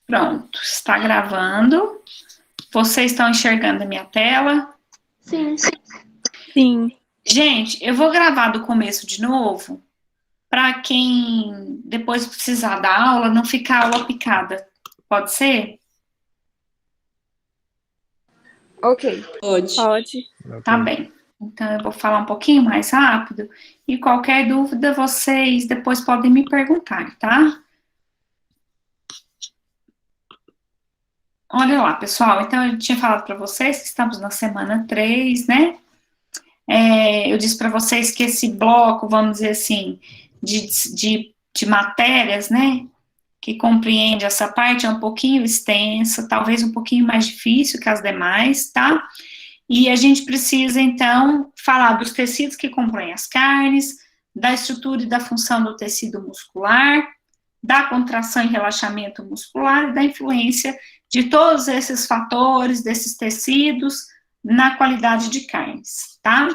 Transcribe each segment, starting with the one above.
Pronto, está gravando. Vocês estão enxergando a minha tela? Sim. Sim. Gente, eu vou gravar do começo de novo, para quem depois precisar da aula, não ficar aula picada. Pode ser? Ok. Pode. Tá bem. Então, eu vou falar um pouquinho mais rápido e qualquer dúvida vocês depois podem me perguntar, tá? Olha lá, pessoal. Então, eu tinha falado para vocês que estamos na semana 3, né? Eu disse para vocês que esse bloco, vamos dizer assim, de matérias, né? Que compreende essa parte é um pouquinho extensa, talvez um pouquinho mais difícil que as demais, tá? E a gente precisa, então, falar dos tecidos que compõem as carnes, da estrutura e da função do tecido muscular, da contração e relaxamento muscular e da influência de todos esses fatores, desses tecidos, na qualidade de carnes, tá?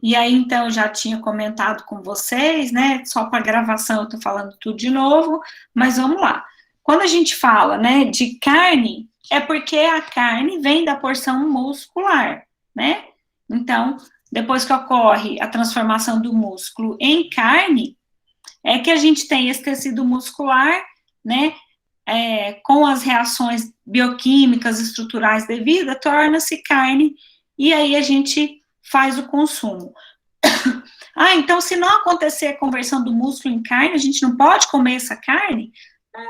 E aí, então, eu já tinha comentado com vocês, né, só para gravação eu tô falando tudo de novo, mas vamos lá. Quando a gente fala, né, de carne, é porque a carne vem da porção muscular, né? Então, depois que ocorre a transformação do músculo em carne, é que a gente tem esse tecido muscular, né, com as reações bioquímicas, estruturais devidas, torna-se carne, e aí a gente faz o consumo. Então se não acontecer a conversão do músculo em carne, a gente não pode comer essa carne?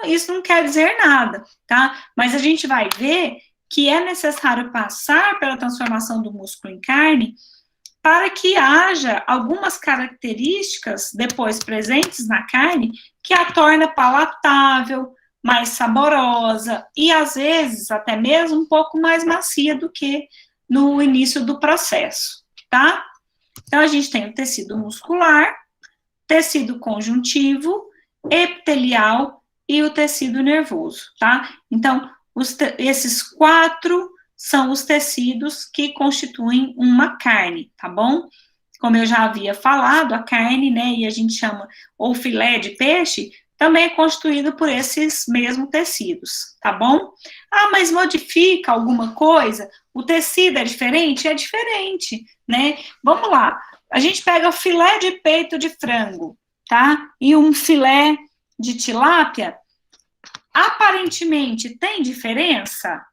Isso não quer dizer nada, tá? Mas a gente vai ver que é necessário passar pela transformação do músculo em carne para que haja algumas características depois presentes na carne que a torna palatável, mais saborosa e, às vezes, até mesmo um pouco mais macia do que no início do processo, tá? Então, a gente tem o tecido muscular, tecido conjuntivo, epitelial e o tecido nervoso, tá? Então, esses 4 são os tecidos que constituem uma carne, tá bom? Como eu já havia falado, a carne, né, e a gente chama, ou filé de peixe, também é constituído por esses mesmos tecidos, tá bom? Mas modifica alguma coisa? O tecido é diferente? É diferente, né? Vamos lá, a gente pega o filé de peito de frango, tá? E um filé de tilápia, aparentemente tem diferença?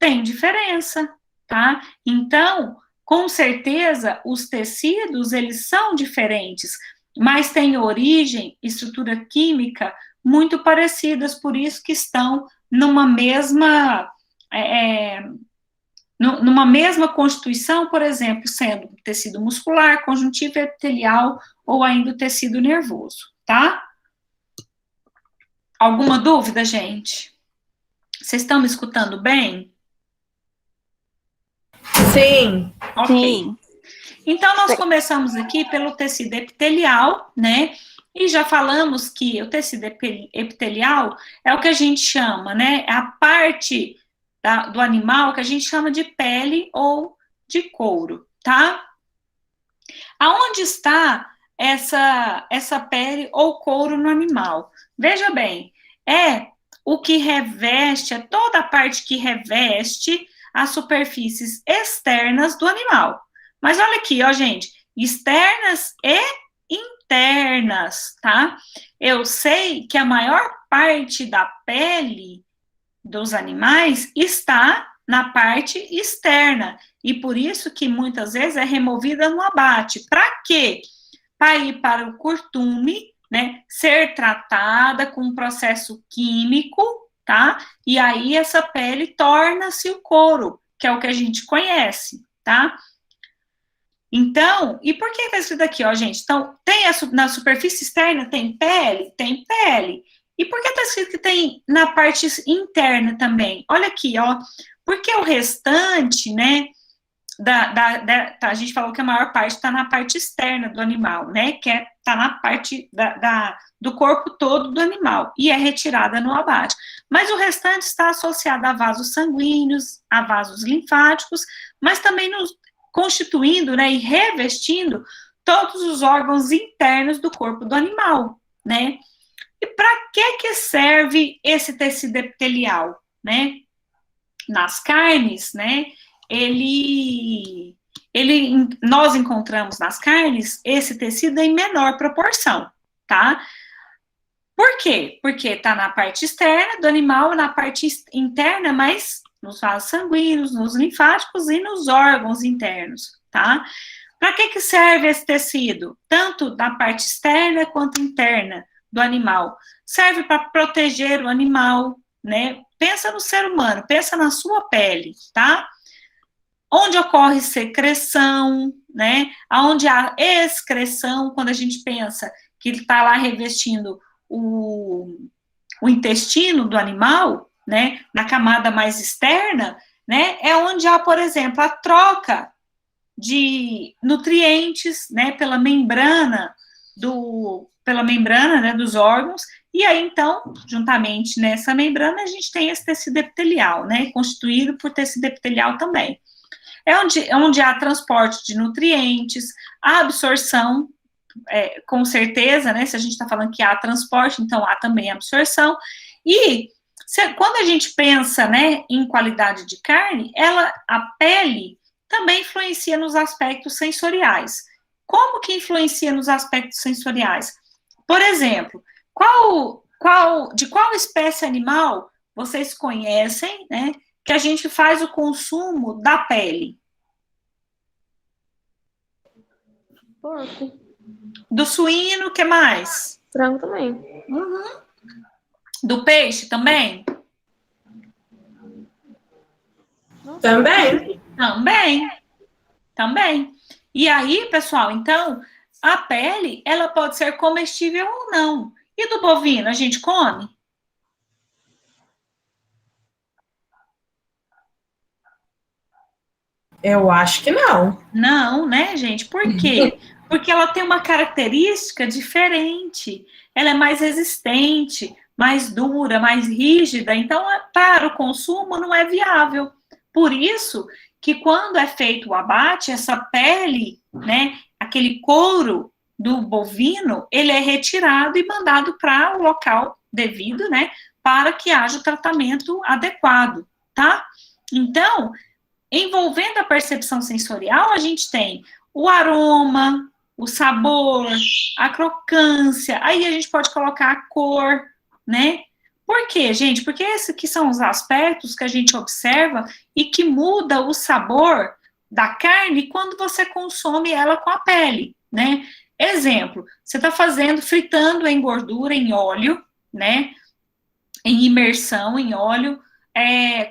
Tem diferença, tá? Então, com certeza, os tecidos, eles são diferentes, mas têm origem, estrutura química muito parecidas, por isso que estão numa mesma, numa mesma constituição, por exemplo, sendo tecido muscular, conjuntivo epitelial ou ainda o tecido nervoso, tá? Alguma dúvida, gente? Vocês estão me escutando bem? Sim. Ok. Sim. Então, nós começamos aqui pelo tecido epitelial, né? E já falamos que o tecido epitelial é o que a gente chama, né? É a parte do animal que a gente chama de pele ou de couro, tá? Aonde está essa pele ou couro no animal? Veja bem, é o que reveste, é toda a parte que reveste as superfícies externas do animal. Mas olha aqui, ó, gente, externas e internas, tá? Eu sei que a maior parte da pele dos animais está na parte externa, e por isso que muitas vezes é removida no abate. Para quê? Para ir para o curtume, né, ser tratada com um processo químico, tá? E aí essa pele torna-se o couro, que é o que a gente conhece, tá? Então, e por que está escrito aqui, ó, gente? Então, na superfície externa tem pele? Tem pele. E por que está escrito que tem na parte interna também? Olha aqui, ó. Porque o restante, né, a gente falou que a maior parte está na parte externa do animal, né, que está na parte do corpo todo do animal, e é retirada no abate. Mas o restante está associado a vasos sanguíneos, a vasos linfáticos, mas também constituindo, né, e revestindo todos os órgãos internos do corpo do animal, né. E para que serve esse tecido epitelial, né? Nas carnes, né? Nós encontramos nas carnes esse tecido em menor proporção, tá? Por quê? Porque está na parte externa do animal, na parte interna, mas nos vasos sanguíneos, nos linfáticos e nos órgãos internos, tá? Para que serve esse tecido? Tanto na parte externa quanto interna do animal. Serve para proteger o animal, né? Pensa no ser humano, pensa na sua pele, tá? Onde ocorre secreção, né? Onde há excreção, quando a gente pensa que ele está lá revestindo o intestino do animal, né? Na camada mais externa, né? É onde há, por exemplo, a troca de nutrientes, né? Pela membrana né, dos órgãos, e aí, então, juntamente nessa membrana, a gente tem esse tecido epitelial, né? Constituído por tecido epitelial também. É onde há transporte de nutrientes, a absorção, com certeza, né? Se a gente está falando que há transporte, então há também absorção. E quando a gente pensa, né, em qualidade de carne, a pele também influencia nos aspectos sensoriais. Como que influencia nos aspectos sensoriais? Por exemplo, de qual espécie animal vocês conhecem, né, que a gente faz o consumo da pele? Porco. Do suíno, o que mais? Frango também. Uhum. Do peixe também? Também. Também. E aí, pessoal, então, a pele, ela pode ser comestível ou não. E do bovino, a gente come? Eu acho que não. Não, né, gente? Por quê? Porque ela tem uma característica diferente. Ela é mais resistente, mais dura, mais rígida. Então, para o consumo, não é viável. Por isso que quando é feito o abate, essa pele, né, aquele couro do bovino, ele é retirado e mandado para o local devido, né, para que haja o tratamento adequado, tá? Então, envolvendo a percepção sensorial, a gente tem o aroma, o sabor, a crocância, aí a gente pode colocar a cor, né? Por quê, gente? Porque esses que são os aspectos que a gente observa e que muda o sabor da carne quando você consome ela com a pele, né? Exemplo, você está fritando em gordura, em óleo, né? Em imersão, em óleo,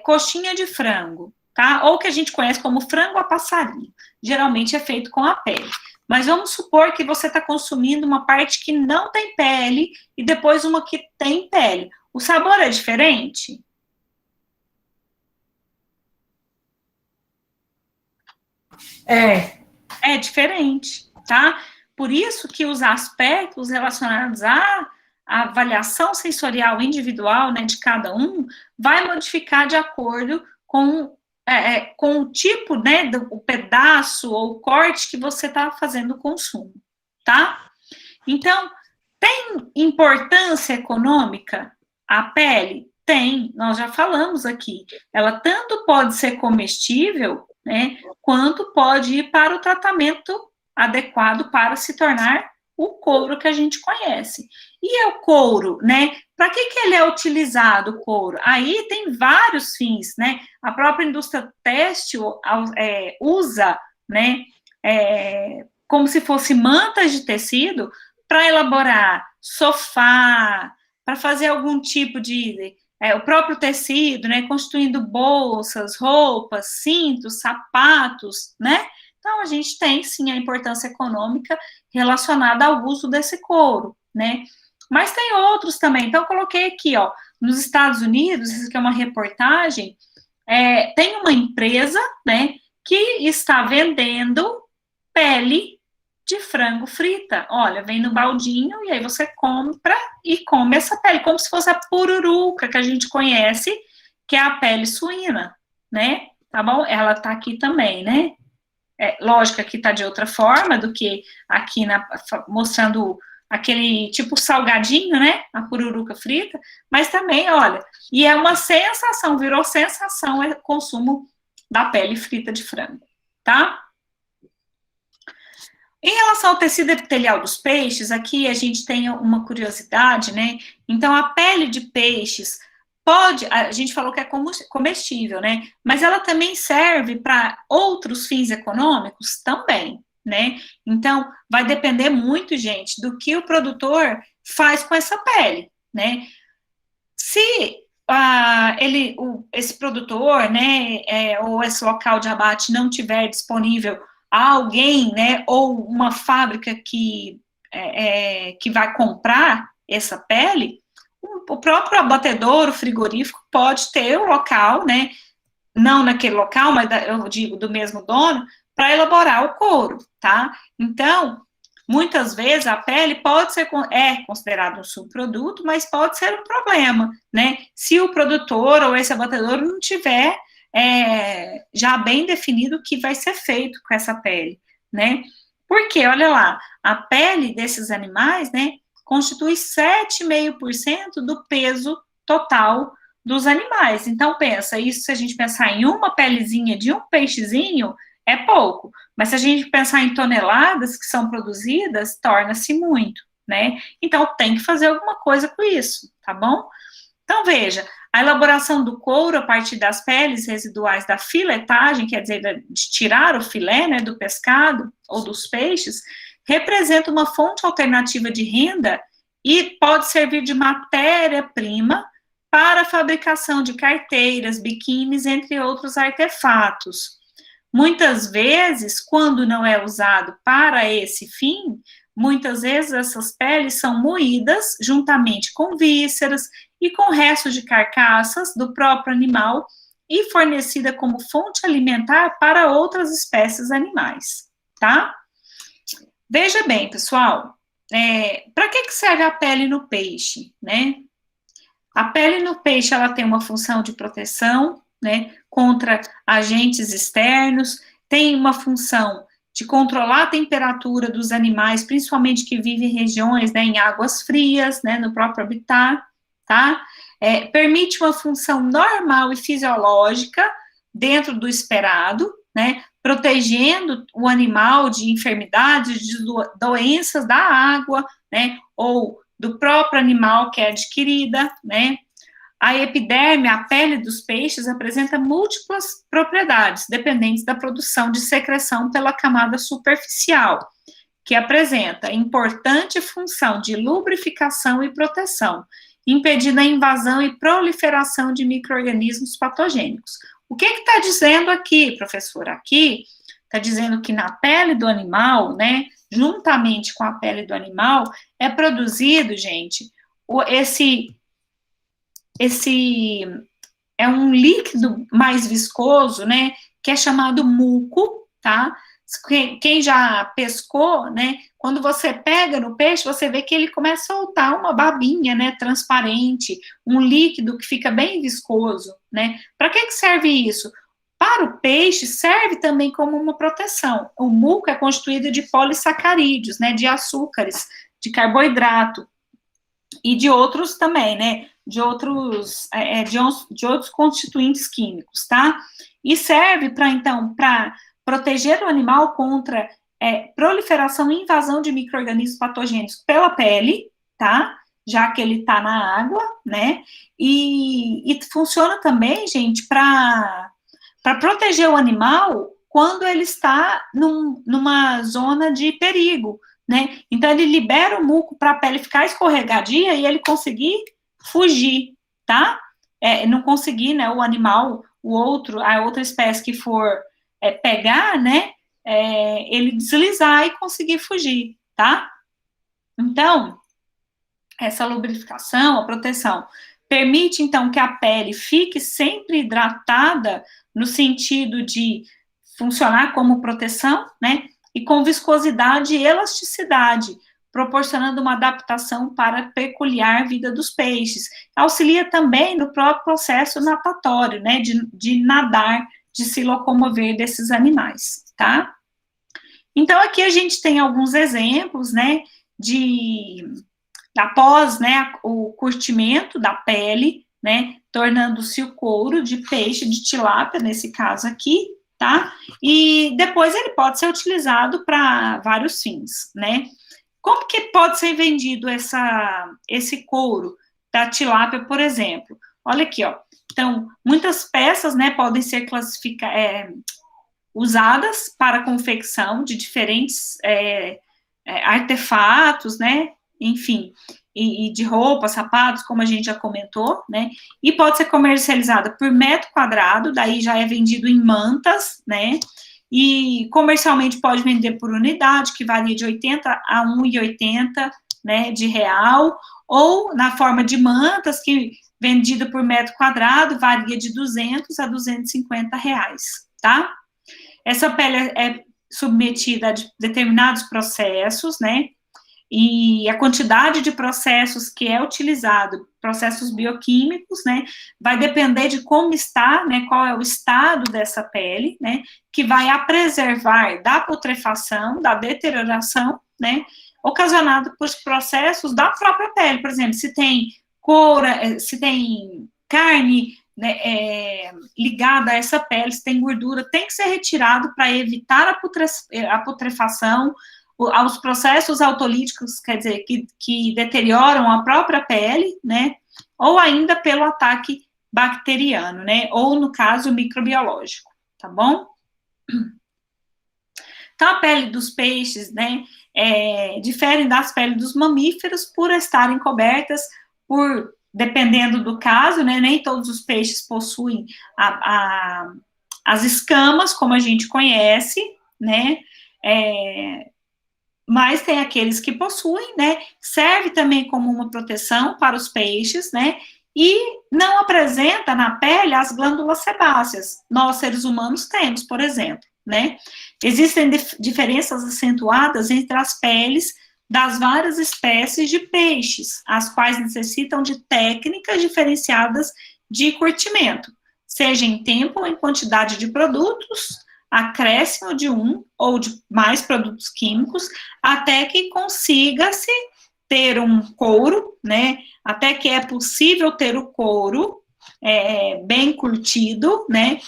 coxinha de frango, tá? Ou que a gente conhece como frango a passarinho. Geralmente é feito com a pele. Mas vamos supor que você está consumindo uma parte que não tem pele e depois uma que tem pele. O sabor é diferente? É diferente, tá? Por isso que os aspectos relacionados à avaliação sensorial individual, né, de cada um, vai modificar de acordo com o tipo, né, o pedaço ou o corte que você está fazendo o consumo, tá? Então, tem importância econômica a pele? Tem, nós já falamos aqui. Ela tanto pode ser comestível, né, quanto pode ir para o tratamento adequado para se tornar o couro que a gente conhece. E é o couro, né? Para que ele é utilizado, o couro? Aí tem vários fins, né? A própria indústria têxtil usa, né, como se fosse mantas de tecido para elaborar sofá, para fazer algum tipo de o próprio tecido, né, constituindo bolsas, roupas, cintos, sapatos, né? Então, a gente tem, sim, a importância econômica relacionada ao uso desse couro, né? Mas tem outros também. Então, eu coloquei aqui, ó, nos Estados Unidos, isso aqui é uma reportagem, tem uma empresa, né, que está vendendo pele de frango frita. Olha, vem no baldinho e aí você compra e come essa pele, como se fosse a pururuca que a gente conhece, que é a pele suína, né? Tá bom? Ela tá aqui também, né? Lógico que tá de outra forma do que aqui mostrando aquele tipo salgadinho, né? A pururuca frita, mas também, olha, e é uma sensação, virou sensação o consumo da pele frita de frango, tá? Em relação ao tecido epitelial dos peixes, aqui a gente tem uma curiosidade, né? Então, a pele de peixes pode, a gente falou que é comestível, né? Mas ela também serve para outros fins econômicos também, né? Então, vai depender muito, gente, do que o produtor faz com essa pele, né? Se esse produtor, né, ou esse local de abate não tiver disponível a alguém, né, ou uma fábrica que vai comprar essa pele, o próprio abatedor, o frigorífico, pode ter o local, né, não naquele local, mas eu digo do mesmo dono, para elaborar o couro, tá? Então, muitas vezes a pele pode ser considerada um subproduto, mas pode ser um problema, né? Se o produtor ou esse abatedor não tiver já bem definido o que vai ser feito com essa pele, né? Porque, olha lá, a pele desses animais, né, constitui 7,5% do peso total dos animais. Então, pensa, isso se a gente pensar em uma pelezinha de um peixezinho, é pouco. Mas se a gente pensar em toneladas que são produzidas, torna-se muito, né? Então, tem que fazer alguma coisa com isso, tá bom? Então, veja, a elaboração do couro a partir das peles residuais da filetagem, quer dizer, de tirar o filé, né, do pescado ou dos peixes, representa uma fonte alternativa de renda e pode servir de matéria-prima para a fabricação de carteiras, biquínis, entre outros artefatos. Muitas vezes, quando não é usado para esse fim, muitas vezes essas peles são moídas juntamente com vísceras e com restos de carcaças do próprio animal e fornecida como fonte alimentar para outras espécies animais, tá? Veja bem, pessoal, para que serve a pele no peixe, né? A pele no peixe, ela tem uma função de proteção, né, contra agentes externos, tem uma função de controlar a temperatura dos animais, principalmente que vivem em regiões, né, em águas frias, né, no próprio habitat, tá? Permite uma função normal e fisiológica dentro do esperado, né, protegendo o animal de enfermidades, de doenças da água, né, ou do próprio animal que é adquirida, né. A epiderme, a pele dos peixes, apresenta múltiplas propriedades, dependentes da produção de secreção pela camada superficial, que apresenta importante função de lubrificação e proteção, impedindo a invasão e proliferação de micro-organismos patogênicos. O que está dizendo aqui, professora? Aqui está dizendo que na pele do animal, né, juntamente com a pele do animal, é produzido, gente, esse é um líquido mais viscoso, né, que é chamado muco, tá? Quem já pescou, né, quando você pega no peixe, você vê que ele começa a soltar uma babinha, né, transparente, um líquido que fica bem viscoso, né? Para que serve isso? Para o peixe, serve também como uma proteção. O muco é constituído de polissacarídeos, né, de açúcares, de carboidrato, e de outros também, né, de outros constituintes químicos, tá? E serve para proteger o animal contra proliferação e invasão de micro-organismos patogênicos pela pele, tá? Já que ele está na água, né? E funciona também, gente, para proteger o animal quando ele está numa zona de perigo, né? Então, ele libera o muco para a pele ficar escorregadia e ele conseguir fugir, tá? Não conseguir, né, o animal, a outra espécie que for pegar, né, ele deslizar e conseguir fugir, tá? Então, essa lubrificação, a proteção, permite, então, que a pele fique sempre hidratada no sentido de funcionar como proteção, né, e com viscosidade e elasticidade, proporcionando uma adaptação para a peculiar vida dos peixes. Auxilia também no próprio processo natatório, né, de nadar, de se locomover desses animais, tá? Então, aqui a gente tem alguns exemplos, né, após, né, o curtimento da pele, né, tornando-se o couro de peixe, de tilápia, nesse caso aqui, tá? E depois ele pode ser utilizado para vários fins, né? Como que pode ser vendido esse couro da tilápia, por exemplo? Olha aqui, ó. Então, muitas peças, né, podem ser usadas para confecção de diferentes artefatos, né? Enfim, e de roupas, sapatos, como a gente já comentou, né? E pode ser comercializada por metro quadrado, daí já é vendido em mantas, né? E comercialmente pode vender por unidade, que varia de 80 a 1,80, né, de real, ou na forma de mantas, que vendida por metro quadrado, varia de 200 a 250 reais, tá? Essa pele é submetida a determinados processos, né? E a quantidade de processos que é utilizado, processos bioquímicos, né, vai depender de como está, né, qual é o estado dessa pele, né, que vai a preservar da putrefação, da deterioração, né, ocasionado por processos da própria pele. Por exemplo, se tem se tem carne, né, ligada a essa pele, se tem gordura, tem que ser retirado para evitar a putrefação, aos processos autolíticos, quer dizer, que deterioram a própria pele, né, ou ainda pelo ataque bacteriano, né, ou no caso microbiológico, tá bom? Então, a pele dos peixes, né, diferem das peles dos mamíferos por estarem cobertas por, dependendo do caso, né, nem todos os peixes possuem as escamas, como a gente conhece, né, mas tem aqueles que possuem, né, serve também como uma proteção para os peixes, né, e não apresenta na pele as glândulas sebáceas. Nós, seres humanos, temos, por exemplo, né. Existem diferenças acentuadas entre as peles das várias espécies de peixes, as quais necessitam de técnicas diferenciadas de curtimento, seja em tempo ou em quantidade de produtos, acréscimo de um ou de mais produtos químicos, até que consiga-se ter um couro, né, até que é possível ter o couro bem curtido, né,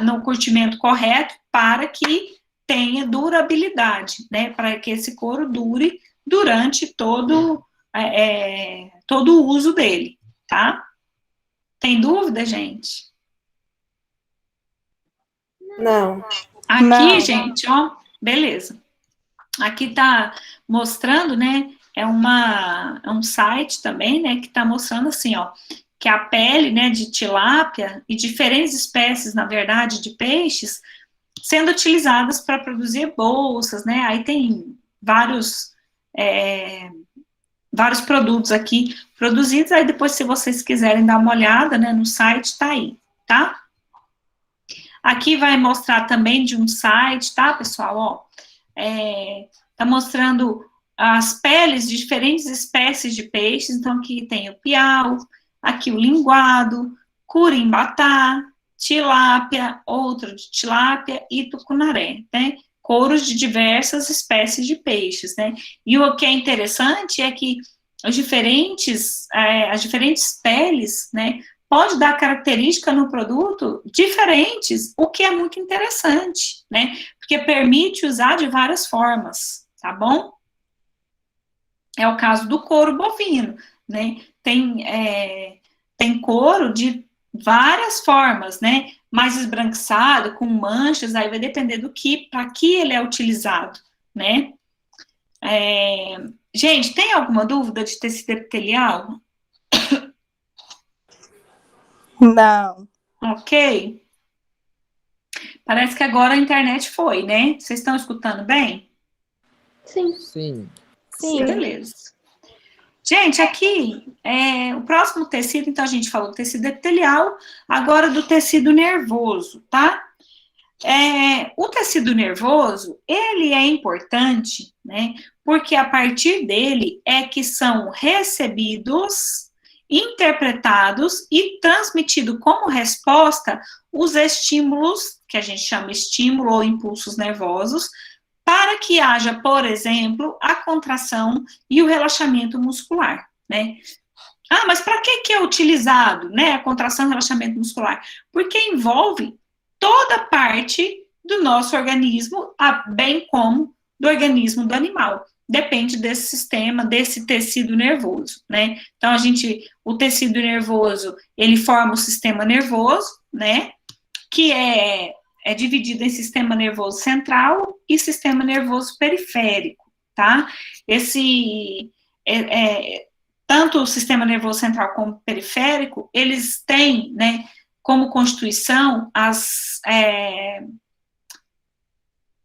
no curtimento correto, para que tenha durabilidade, né, para que esse couro dure durante todo o uso dele, tá? Tem dúvida, gente? Não. Aqui, Não. gente, ó, beleza. Aqui tá mostrando, né, é um site também, né, que tá mostrando assim, ó, que a pele, né, de tilápia e diferentes espécies, na verdade, de peixes, sendo utilizadas para produzir bolsas, né, aí tem vários produtos aqui produzidos, aí depois, se vocês quiserem dar uma olhada, né, no site, tá aí, tá? Aqui vai mostrar também de um site, tá, pessoal, ó, tá mostrando as peles de diferentes espécies de peixes, então aqui tem o piau, aqui o linguado, curimbatá, tilápia, outro de tilápia e tucunaré, né, couros de diversas espécies de peixes, né, e o que é interessante é que as diferentes peles, né, pode dar característica no produto diferentes, o que é muito interessante, né, porque permite usar de várias formas, tá bom? É o caso do couro bovino, né, tem couro de várias formas, né, mais esbranquiçado, com manchas, aí vai depender para que ele é utilizado, né. Gente, tem alguma dúvida de tecido epitelial? Não. Ok. Parece que agora a internet foi, né? Vocês estão escutando bem? Sim. Sim. Sim. Beleza. Gente, aqui, o próximo tecido, então a gente falou do tecido epitelial, agora do tecido nervoso, tá? O tecido nervoso, ele é importante, né? Porque a partir dele é que são recebidos, interpretados e transmitidos como resposta os estímulos, que a gente chama estímulo ou impulsos nervosos, para que haja, por exemplo, a contração e o relaxamento muscular, né? Ah, mas para que é utilizado, né, a contração e relaxamento muscular? Porque envolve toda parte do nosso organismo, bem como do organismo do animal. Depende desse sistema, desse tecido nervoso, né? Então, o tecido nervoso, ele forma o sistema nervoso, né? Que é dividido em sistema nervoso central e sistema nervoso periférico, tá? Tanto o sistema nervoso central como periférico, eles têm, né, como constituição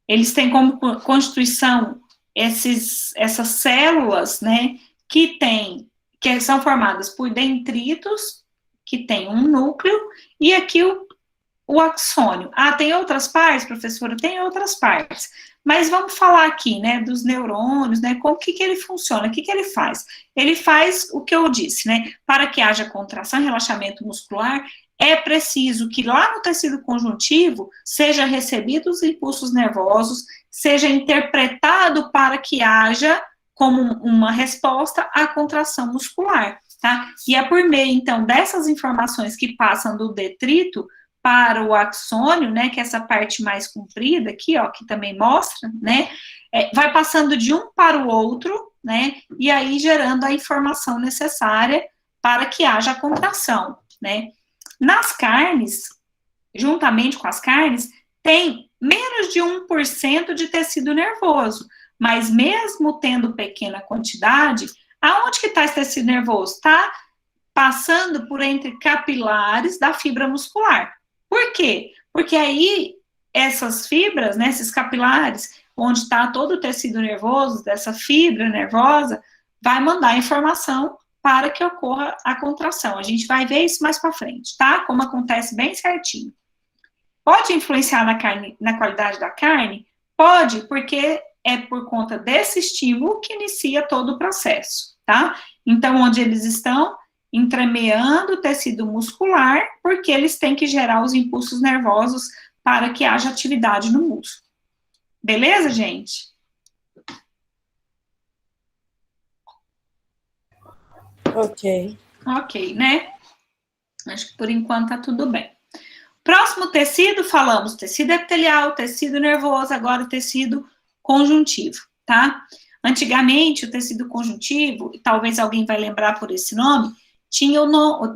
eles têm como constituição essas células, né, que são formadas por dendritos, que tem um núcleo, e aqui o axônio. Ah, tem outras partes, professora? Tem outras partes. Mas vamos falar aqui, né, dos neurônios, né, como que ele funciona, o que ele faz? Ele faz o que eu disse, né, para que haja contração e relaxamento muscular, é preciso que lá no tecido conjuntivo seja recebido os impulsos nervosos, seja interpretado para que haja como uma resposta à contração muscular, tá? E é por meio, então, dessas informações que passam do detrito para o axônio, né, que é essa parte mais comprida aqui, ó, que também mostra, né, vai passando de um para o outro, né, e aí gerando a informação necessária para que haja a contração, né. Nas carnes, juntamente com as carnes, tem menos de 1% de tecido nervoso, mas mesmo tendo pequena quantidade, aonde que está esse tecido nervoso? Está passando por entre capilares da fibra muscular. Por quê? Porque aí essas fibras, né, esses capilares, onde está todo o tecido nervoso, dessa fibra nervosa, vai mandar informação para que ocorra a contração. A gente vai ver isso mais para frente, tá? Como acontece bem certinho. Pode influenciar na qualidade da carne? Pode, porque é por conta desse estímulo que inicia todo o processo, tá? Então, onde eles estão entremeando o tecido muscular, porque eles têm que gerar os impulsos nervosos para que haja atividade no músculo. Beleza, gente? Ok. Ok, né? Acho que por enquanto tá tudo bem. Próximo tecido, falamos tecido epitelial, tecido nervoso, agora o tecido conjuntivo, tá? Antigamente, o tecido conjuntivo, e talvez alguém vai lembrar por esse nome,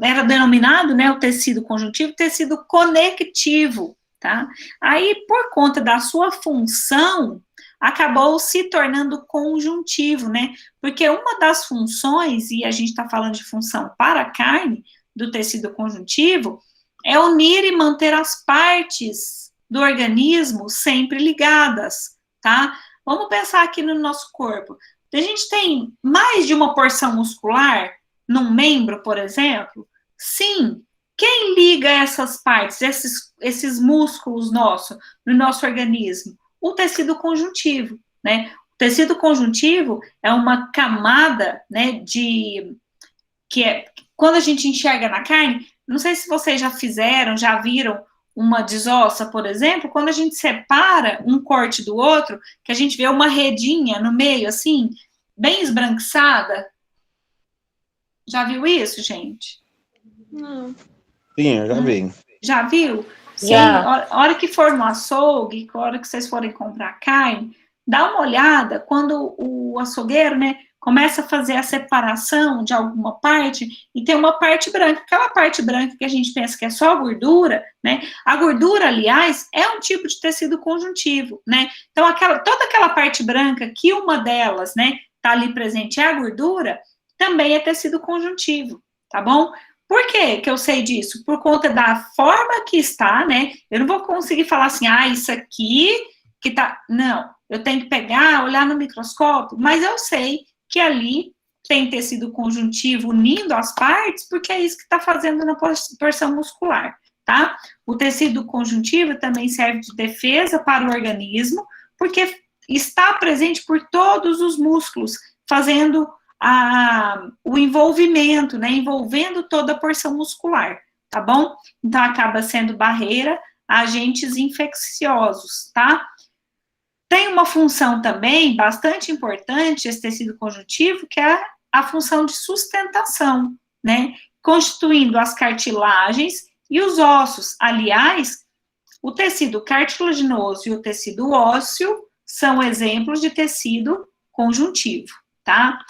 era denominado, né, o tecido conjuntivo, tecido conectivo, tá? Aí, por conta da sua função, acabou se tornando conjuntivo, né? Porque uma das funções, e a gente está falando de função para a carne, do tecido conjuntivo, é unir e manter as partes do organismo sempre ligadas, tá? Vamos pensar aqui no nosso corpo. A gente tem mais de uma porção muscular num membro, por exemplo? Sim. Quem liga essas partes, esses músculos nossos, no nosso organismo? O tecido conjuntivo, né? O tecido conjuntivo é uma camada, né, quando a gente enxerga na carne, não sei se vocês já viram uma desossa, por exemplo, quando a gente separa um corte do outro, que a gente vê uma redinha no meio, assim, bem esbranquiçada. Já viu isso, gente? Não. Sim, eu já vi. Já viu? Sim, Já. a hora que for no açougue, a hora que vocês forem comprar carne, dá uma olhada quando o açougueiro, né, começa a fazer a separação de alguma parte e tem uma parte branca. Aquela parte branca que a gente pensa que é só gordura, né? A gordura, aliás, é um tipo de tecido conjuntivo, né? Então, toda aquela parte branca que uma delas, né, tá ali presente é a gordura, também é tecido conjuntivo, tá bom? Por que eu sei disso? Por conta da forma que está, né? Eu não vou conseguir falar assim, isso aqui que tá... Não, eu tenho que pegar, olhar no microscópio, mas eu sei que ali tem tecido conjuntivo unindo as partes, porque é isso que está fazendo na porção muscular, tá? O tecido conjuntivo também serve de defesa para o organismo, porque está presente por todos os músculos, fazendo o envolvimento, né? Envolvendo toda a porção muscular, tá bom? Então, acaba sendo barreira a agentes infecciosos, tá? Tem uma função também bastante importante, esse tecido conjuntivo, que é a função de sustentação, né? Constituindo as cartilagens e os ossos. Aliás, o tecido cartilaginoso e o tecido ósseo são exemplos de tecido conjuntivo, tá?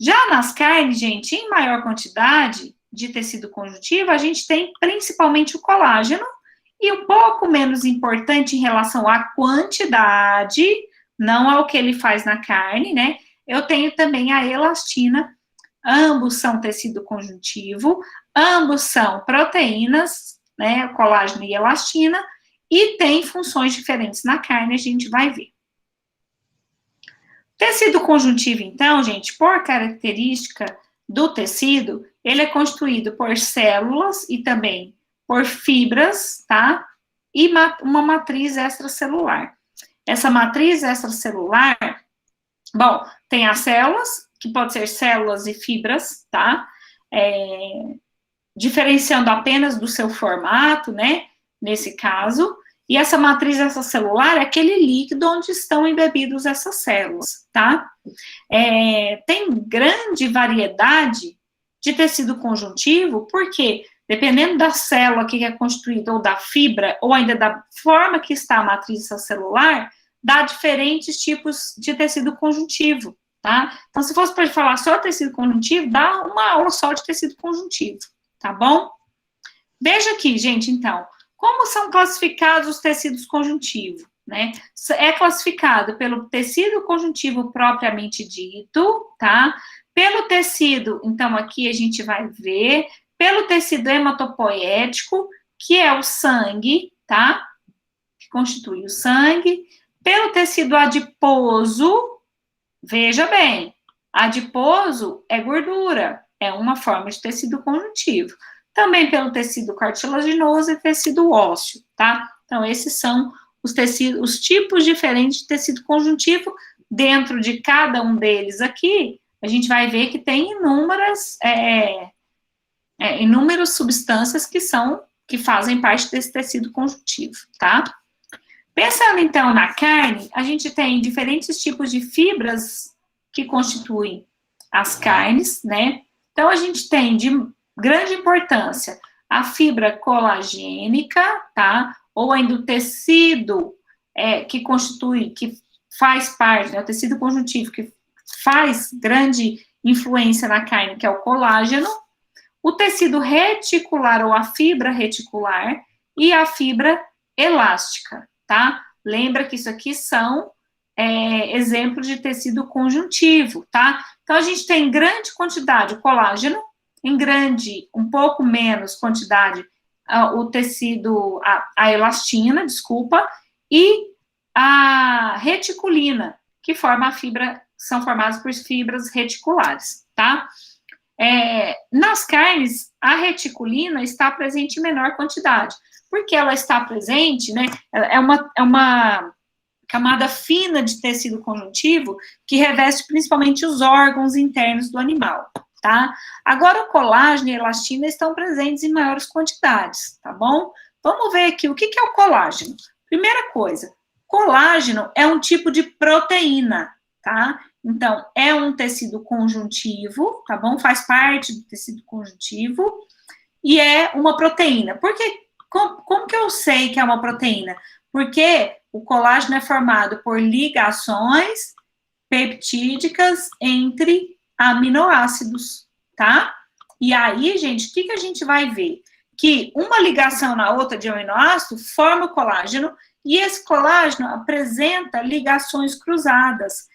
Já nas carnes, gente, em maior quantidade de tecido conjuntivo, a gente tem principalmente o colágeno, e um pouco menos importante em relação à quantidade, não ao que ele faz na carne, né? Eu tenho também a elastina, ambos são tecido conjuntivo, ambos são proteínas, né? Colágeno e elastina, e tem funções diferentes na carne, a gente vai ver. Tecido conjuntivo, então, gente, por característica do tecido, ele é constituído por células e também por fibras, tá? E uma matriz extracelular. Essa matriz extracelular, bom, tem as células, que pode ser células e fibras, tá? Diferenciando apenas do seu formato, né? Nesse caso. E essa matriz extracelular é aquele líquido onde estão embebidos essas células, tá? Tem grande variedade de tecido conjuntivo, porque dependendo da célula que é constituída, ou da fibra, ou ainda da forma que está a matriz celular, dá diferentes tipos de tecido conjuntivo, tá? Então, se fosse para falar só tecido conjuntivo, dá uma aula só de tecido conjuntivo, tá bom? Veja aqui, gente, então, como são classificados os tecidos conjuntivos, né? É classificado pelo tecido conjuntivo propriamente dito, tá? Pelo tecido, então, aqui a gente vai ver, pelo tecido hematopoético, que é o sangue, tá? Que constitui o sangue. Pelo tecido adiposo, veja bem, adiposo é gordura, é uma forma de tecido conjuntivo. Também pelo tecido cartilaginoso e tecido ósseo, tá? Então, esses são os tecidos, os tipos diferentes de tecido conjuntivo. Dentro de cada um deles aqui, a gente vai ver que tem inúmeras substâncias que fazem parte desse tecido conjuntivo, tá? Pensando, então, na carne, a gente tem diferentes tipos de fibras que constituem as carnes, né? Então, a gente tem de grande importância a fibra colagênica, tá? Ou ainda o tecido que constitui, que faz parte, né? O tecido conjuntivo que faz grande influência na carne, que é o colágeno, o tecido reticular ou a fibra reticular e a fibra elástica, tá? Lembra que isso aqui são exemplos de tecido conjuntivo, tá? Então, a gente tem em grande quantidade o colágeno, em grande, um pouco menos quantidade, o tecido, a elastina, desculpa, e a reticulina, que forma a fibra, são formadas por fibras reticulares, tá? Nas carnes, a reticulina está presente em menor quantidade, porque ela está presente, né, é uma camada fina de tecido conjuntivo que reveste principalmente os órgãos internos do animal, tá? Agora, o colágeno e a elastina estão presentes em maiores quantidades, tá bom? Vamos ver aqui o que é o colágeno. Primeira coisa, colágeno é um tipo de proteína, tá? Então, é um tecido conjuntivo, tá bom? Faz parte do tecido conjuntivo e é uma proteína. Por quê? Como que eu sei que é uma proteína? Porque o colágeno é formado por ligações peptídicas entre aminoácidos, tá? E aí, gente, o que a gente vai ver? Que uma ligação na outra de aminoácido forma o colágeno e esse colágeno apresenta ligações cruzadas.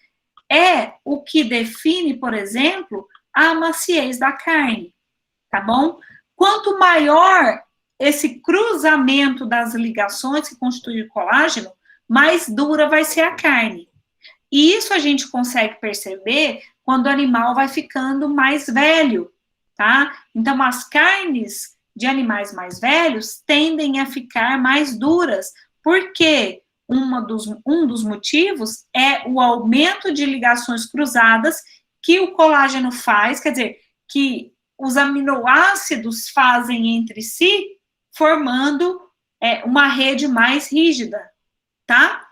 É o que define, por exemplo, a maciez da carne, tá bom? Quanto maior esse cruzamento das ligações que constituem o colágeno, mais dura vai ser a carne. E isso a gente consegue perceber quando o animal vai ficando mais velho, tá? Então, as carnes de animais mais velhos tendem a ficar mais duras, porque um dos motivos é o aumento de ligações cruzadas que o colágeno faz, quer dizer, que os aminoácidos fazem entre si, formando uma rede mais rígida, tá?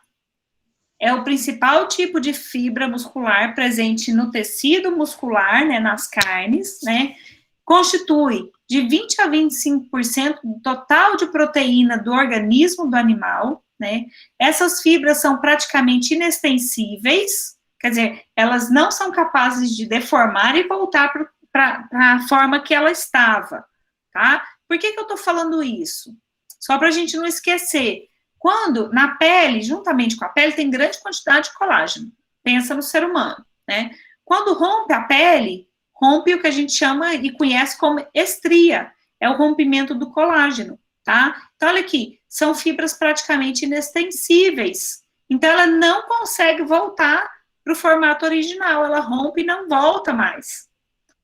é o principal tipo de fibra muscular presente no tecido muscular, né, nas carnes, né, constitui de 20 a 25% do total de proteína do organismo do animal, né, essas fibras são praticamente inextensíveis, quer dizer, elas não são capazes de deformar e voltar para a forma que ela estava, tá? Por que eu estou falando isso? Só para a gente não esquecer, quando na pele, juntamente com a pele, tem grande quantidade de colágeno, pensa no ser humano, né? Quando rompe a pele, rompe o que a gente chama e conhece como estria, é o rompimento do colágeno, tá? Então, olha aqui, são fibras praticamente inextensíveis, então ela não consegue voltar para o formato original, ela rompe e não volta mais.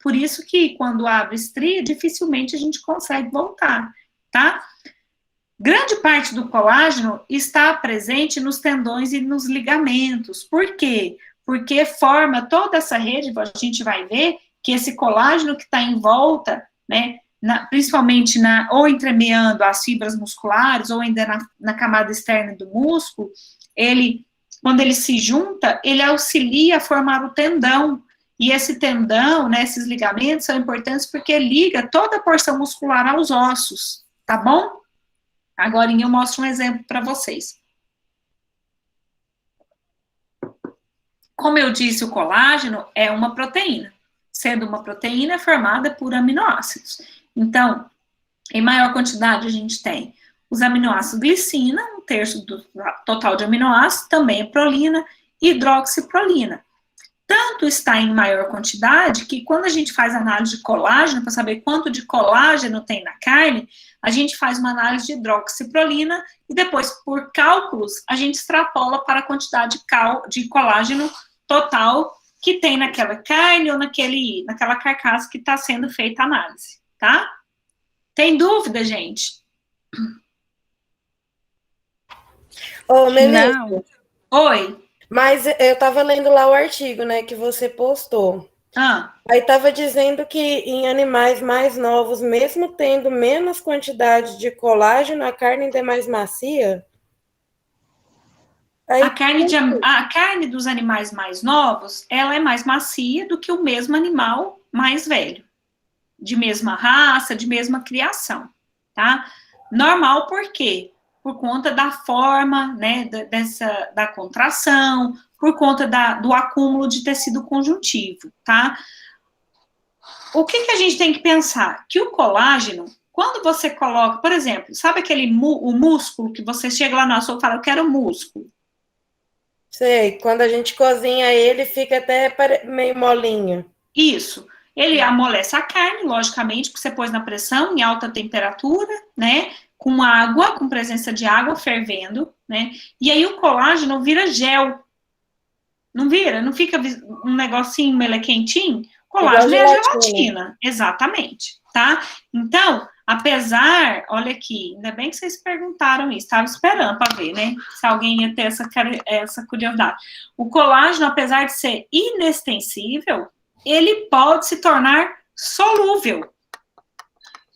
Por isso que quando abre estria, dificilmente a gente consegue voltar, tá? Grande parte do colágeno está presente nos tendões e nos ligamentos. Por quê? Porque forma toda essa rede, a gente vai ver que esse colágeno que está em volta, né, principalmente ou entremeando as fibras musculares, ou ainda na camada externa do músculo, quando ele se junta, ele auxilia a formar o tendão. E esse tendão, né, esses ligamentos são importantes porque liga toda a porção muscular aos ossos, tá bom? Agora eu mostro um exemplo para vocês. Como eu disse, o colágeno é uma proteína, sendo uma proteína formada por aminoácidos. Então, em maior quantidade a gente tem os aminoácidos glicina, 1/3 do total de aminoácidos, também é prolina, e hidroxiprolina. Tanto está em maior quantidade que quando a gente faz análise de colágeno, para saber quanto de colágeno tem na carne, a gente faz uma análise de hidroxiprolina e depois, por cálculos, a gente extrapola para a quantidade de colágeno total que tem naquela carne ou naquela carcaça que está sendo feita a análise, tá? Tem dúvida, gente? Ô, Melissa, Não. Oi? mas eu tava lendo lá o artigo, né, que você postou. Aí tava dizendo que em animais mais novos, mesmo tendo menos quantidade de colágeno, a carne ainda é mais macia? Aí, A carne dos animais mais novos, ela é mais macia do que o mesmo animal mais velho, de mesma raça, de mesma criação, tá? Normal por quê? Por conta da forma, né, da contração, por conta do acúmulo de tecido conjuntivo, tá? O que a gente tem que pensar? Que o colágeno, quando você coloca, por exemplo, sabe o músculo que você chega lá no açougue e fala, eu quero músculo? sei, quando a gente cozinha ele, fica até meio molinho. Isso. Ele amolece a carne, logicamente, porque você pôs na pressão, em alta temperatura, né? Com água, com presença de água fervendo, né? E aí o colágeno vira gel. Não vira? Não fica um negocinho melequentinho? Colágeno é a gelatina. Exatamente, tá? Então, apesar, olha aqui, ainda bem que vocês perguntaram isso, estava esperando para ver, né? Se alguém ia ter essa curiosidade. O colágeno, apesar de ser inextensível, ele pode se tornar solúvel.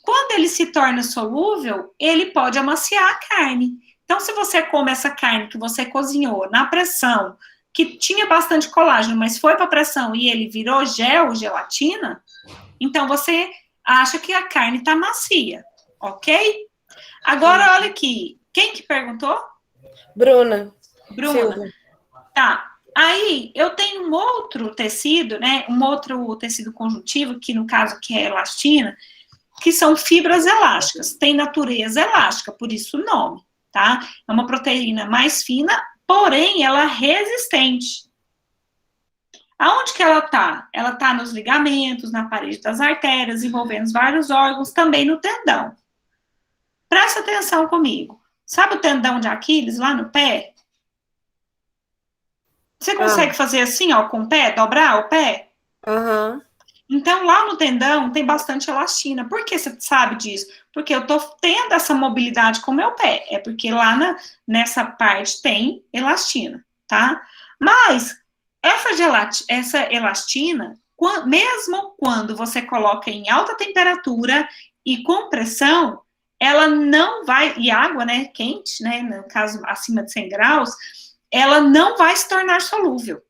Quando ele se torna solúvel, ele pode amaciar a carne. Então, se você come essa carne que você cozinhou na pressão, que tinha bastante colágeno, mas foi para a pressão e ele virou gelatina, então você acha que a carne está macia, ok? Agora, olha aqui, quem que perguntou? Bruna. Bruna. Tá. Aí, eu tenho um outro tecido, né, um outro tecido conjuntivo, que no caso aqui é elastina, que são fibras elásticas, tem natureza elástica, por isso o nome, tá? É uma proteína mais fina, porém, ela é resistente. Aonde que ela tá? Ela tá nos ligamentos, na parede das artérias, envolvendo vários órgãos, também no tendão. Presta atenção comigo. Sabe o tendão de Aquiles, lá no pé? Você consegue fazer assim, ó, com o pé, dobrar o pé? Aham. Então, lá no tendão tem bastante elastina. Por que você sabe disso? Porque eu tô tendo essa mobilidade com o meu pé. É porque lá nessa parte tem elastina, tá? Mas essa elastina, mesmo quando você coloca em alta temperatura e com pressão, ela não vai, e água, né, quente, né, no caso acima de 100 graus, ela não vai se tornar solúvel.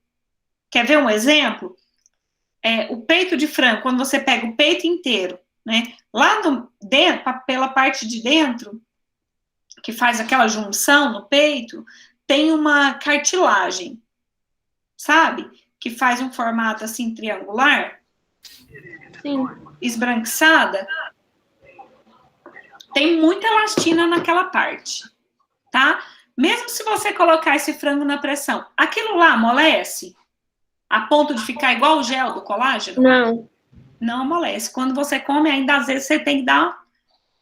Quer ver um exemplo? O peito de frango, quando você pega o peito inteiro, né, lá dentro, pela parte de dentro, que faz aquela junção no peito, tem uma cartilagem, sabe? Que faz um formato assim triangular. Sim. Esbranquiçada. Tem muita elastina naquela parte, tá? Mesmo se você colocar esse frango na pressão, aquilo lá amolece? A ponto de ficar igual o gel do colágeno? Não. Não amolece. Quando você come, ainda às vezes você tem que dar...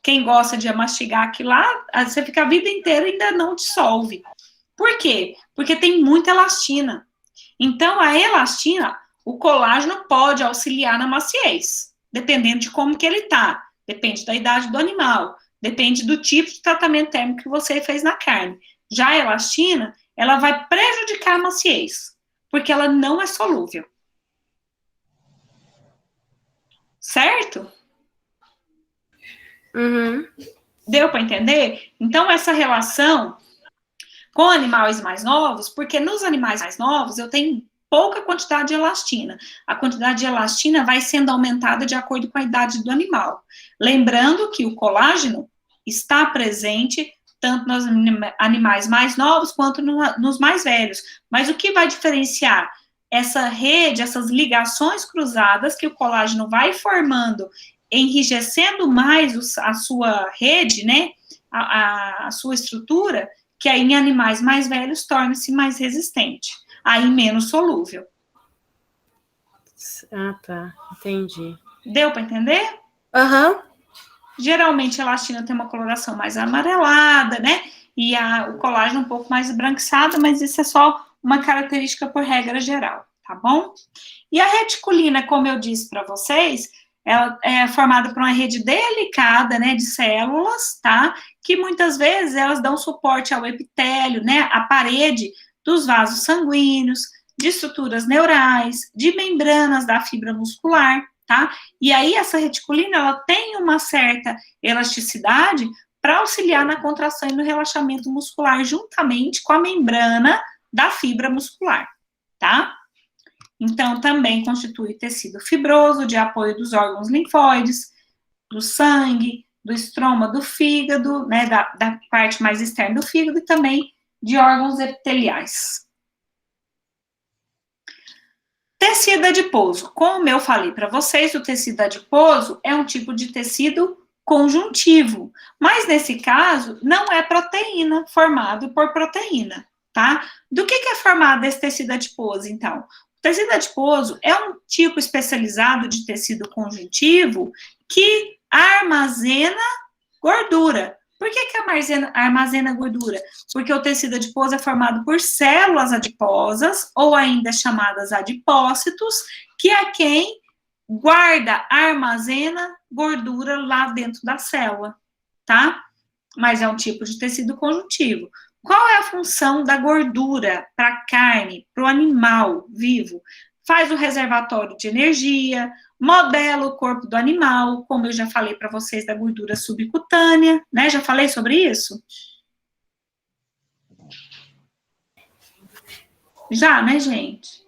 Quem gosta de mastigar aquilo lá, você fica a vida inteira e ainda não dissolve. Por quê? Porque tem muita elastina. Então, a elastina, o colágeno pode auxiliar na maciez, dependendo de como que ele tá. Depende da idade do animal, depende do tipo de tratamento térmico que você fez na carne. Já a elastina, ela vai prejudicar a maciez, porque ela não é solúvel. Certo? Uhum. Deu para entender? Então, essa relação com animais mais novos, porque nos animais mais novos eu tenho pouca quantidade de elastina. A quantidade de elastina vai sendo aumentada de acordo com a idade do animal. Lembrando que o colágeno está presente tanto nos animais mais novos quanto nos mais velhos. Mas o que vai diferenciar essa rede, essas ligações cruzadas que o colágeno vai formando, enrijecendo mais a sua rede, né, a sua estrutura, que aí em animais mais velhos torna-se mais resistente, aí menos solúvel. Ah, tá, entendi. Deu para entender? Aham. Geralmente a elastina tem uma coloração mais amarelada, né, e o colágeno um pouco mais esbranquiçado, mas isso é só uma característica por regra geral, tá bom? E a reticulina, como eu disse para vocês, ela é formada por uma rede delicada, né, de células, tá? Que muitas vezes elas dão suporte ao epitélio, né, à parede dos vasos sanguíneos, de estruturas neurais, de membranas da fibra muscular, tá? E aí essa reticulina, ela tem uma certa elasticidade para auxiliar na contração e no relaxamento muscular, juntamente com a membrana da fibra muscular, tá? Então, também constitui tecido fibroso de apoio dos órgãos linfóides, do sangue, do estroma do fígado, né, da parte mais externa do fígado e também de órgãos epiteliais. Tecido adiposo. Como eu falei para vocês, o tecido adiposo é um tipo de tecido conjuntivo, mas nesse caso não é proteína, formado por proteína, tá? Do que é formado esse tecido adiposo, então? O tecido adiposo é um tipo especializado de tecido conjuntivo que armazena gordura. Por que armazena gordura? Porque o tecido adiposo é formado por células adiposas, ou ainda chamadas adipócitos, que é quem guarda, armazena gordura lá dentro da célula, tá? Mas é um tipo de tecido conjuntivo. Qual é a função da gordura para a carne, para o animal vivo? Faz o reservatório de energia, modela o corpo do animal, como eu já falei para vocês da gordura subcutânea, né? Já falei sobre isso? Já, né, gente?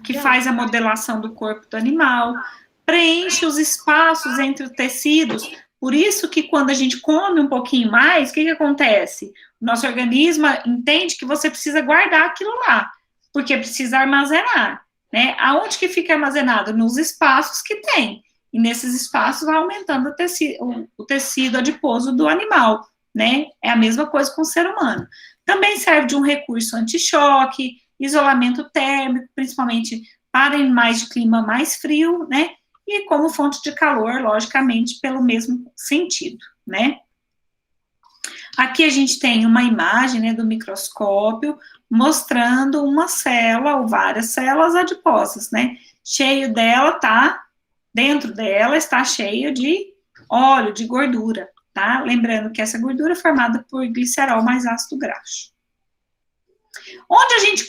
Que faz a modelação do corpo do animal, preenche os espaços entre os tecidos. Por isso que quando a gente come um pouquinho mais, o que acontece? O nosso organismo entende que você precisa guardar aquilo lá, porque precisa armazenar, né? Aonde que fica armazenado? Nos espaços que tem. E nesses espaços vai aumentando o tecido adiposo do animal, né? É a mesma coisa com o ser humano. Também serve de um recurso anti-choque, isolamento térmico, principalmente para animais de clima mais frio, né? E como fonte de calor, logicamente, pelo mesmo sentido, né? Aqui a gente tem uma imagem, né, do microscópio mostrando uma célula ou várias células adiposas, né? Cheio dela dentro dela está cheio de óleo, de gordura, tá? Lembrando que essa gordura é formada por glicerol mais ácido graxo. Onde a gente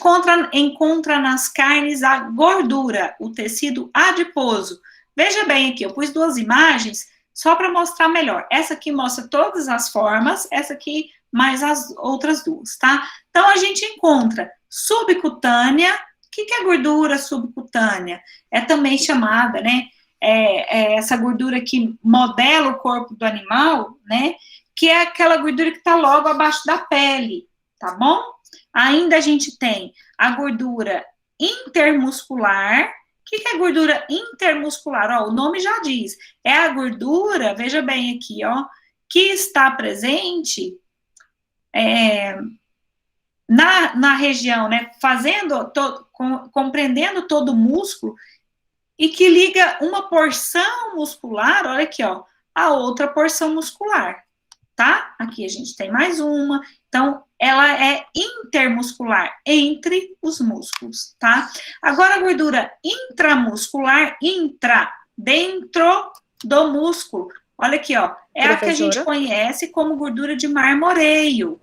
encontra nas carnes a gordura, o tecido adiposo? Veja bem aqui, eu pus duas imagens só para mostrar melhor. Essa aqui mostra todas as formas, essa aqui mais as outras duas, tá? Então, a gente encontra subcutânea. O que é gordura subcutânea? É também chamada, né? Essa gordura que modela o corpo do animal, né? Que é aquela gordura que está logo abaixo da pele, tá bom? Ainda a gente tem a gordura intermuscular. O que é gordura intermuscular? Ó, o nome já diz. É a gordura, veja bem aqui, ó, que está presente na região, né? Compreendendo todo o músculo e que liga uma porção muscular, olha aqui, ó, a outra porção muscular, tá? Aqui a gente tem mais uma. Então, ela é intermuscular, entre os músculos, tá? Agora, a gordura intramuscular, dentro do músculo. Olha aqui, ó, é a que a gente conhece como gordura de marmoreio,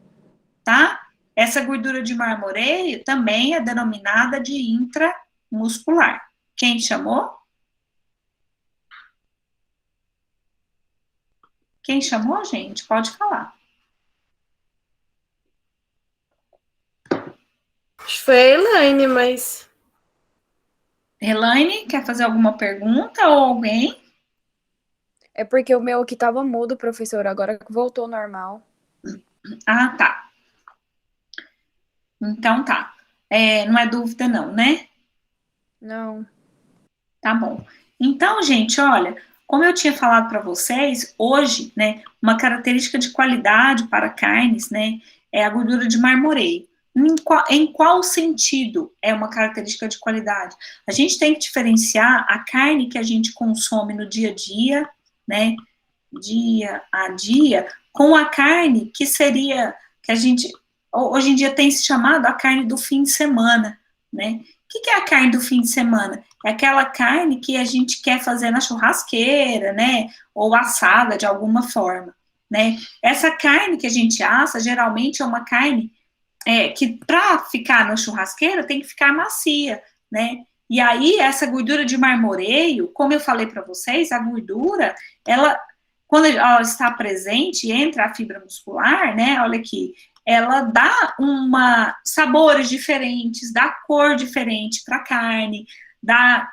tá? Essa gordura de marmoreio também é denominada de intramuscular. Quem chamou? Quem chamou, gente? Pode falar. Acho que foi a Elaine, mas... Elaine, quer fazer alguma pergunta ou alguém? É porque o meu aqui tava mudo, professor, agora voltou ao normal. Ah, tá. Então tá. Não é dúvida não, né? Não. Tá bom. Então, gente, olha, como eu tinha falado para vocês, hoje, né, uma característica de qualidade para carnes, né, é a gordura de marmoreio. Em qual sentido é uma característica de qualidade? A gente tem que diferenciar a carne que a gente consome no dia a dia, né, dia a dia, com a carne que seria, que a gente, hoje em dia tem se chamado a carne do fim de semana, né? O que é a carne do fim de semana? É aquela carne que a gente quer fazer na churrasqueira, né, ou assada de alguma forma, né? Essa carne que a gente assa, geralmente é uma carne que para ficar na churrasqueira tem que ficar macia, né? E aí, essa gordura de marmoreio, como eu falei para vocês, a gordura, quando ela está presente entre a fibra muscular, né? Olha aqui, ela dá sabores diferentes, dá cor diferente para a carne, dá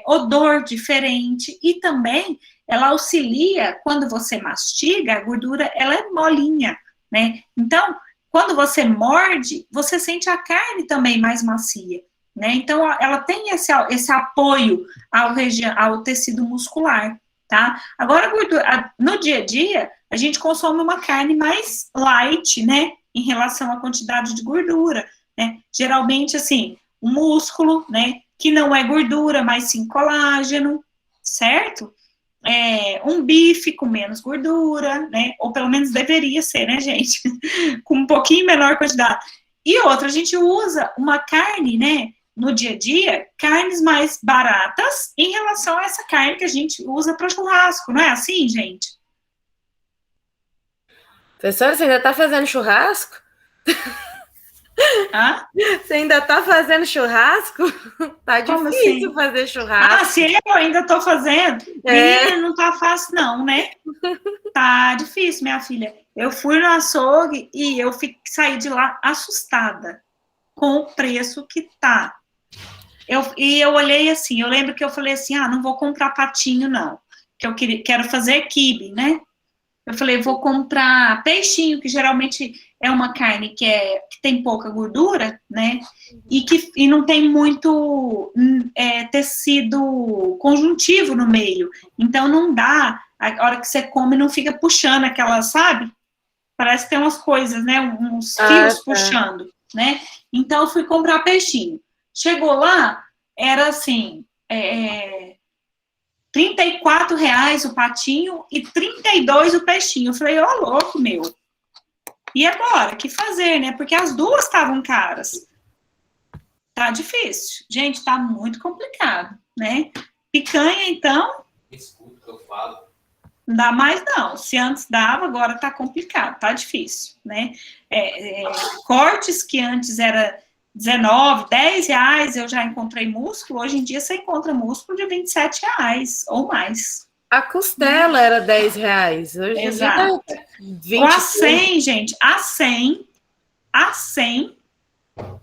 odor diferente e também ela auxilia, quando você mastiga, a gordura, ela é molinha, né? Então, quando você morde, você sente a carne também mais macia, né? Então, ela tem esse apoio ao tecido muscular, tá? Agora, no dia a dia, a gente consome uma carne mais light, né? Em relação à quantidade de gordura, né? Geralmente, assim, o músculo, né? Que não é gordura, mas sim colágeno, certo? Um bife com menos gordura, né? Ou pelo menos deveria ser, né, gente? Com um pouquinho menor quantidade. E outra, a gente usa uma carne, né? No dia a dia, carnes mais baratas em relação a essa carne que a gente usa para churrasco, não é assim, gente? Professora, você ainda está fazendo churrasco? Hã? Você ainda está fazendo churrasco? Tá Como difícil assim? fazer churrasco. Se eu ainda estou fazendo? Menina, não tá fácil não, né? Tá difícil, minha filha. Eu fui no açougue e eu saí de lá assustada com o preço que tá. Eu olhei assim, eu lembro que eu falei assim, não vou comprar patinho não, que eu quero fazer quibe, né? Eu falei, vou comprar peixinho, que geralmente é uma carne que tem pouca gordura, né? E não tem muito tecido conjuntivo no meio. Então, não dá, a hora que você come, não fica puxando aquela, sabe? Parece que tem umas coisas, né? Uns fios puxando, né? Então, eu fui comprar peixinho. Chegou lá, era assim... R$34 o patinho e R$32 o peixinho. Eu falei, louco, meu. E agora, o que fazer, né? Porque as duas estavam caras. Tá difícil. Gente, tá muito complicado, né? Picanha, então... Escuta o que eu falo. Não dá mais, não. Se antes dava, agora tá complicado, tá difícil, né? Cortes que antes era... R$19, R$10, eu já encontrei músculo. Hoje em dia você encontra músculo de R$27 ou mais, A costela era R$10. Hoje Exato. é 20. Ou a 100, gente, a 100,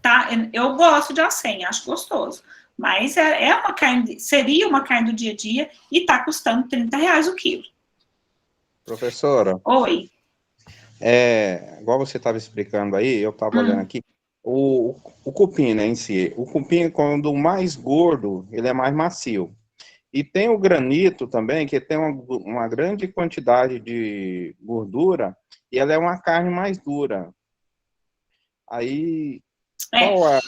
tá? Eu gosto de A100, acho gostoso. Mas é uma carne, seria uma carne do dia a dia e tá custando R$30 o quilo. Professora. Oi. Igual você estava explicando aí, eu estava olhando aqui, o cupim, né, em si. O cupim, quando mais gordo, ele é mais macio. E tem o granito também, que tem uma grande quantidade de gordura, e ela é uma carne mais dura. Aí, qual é?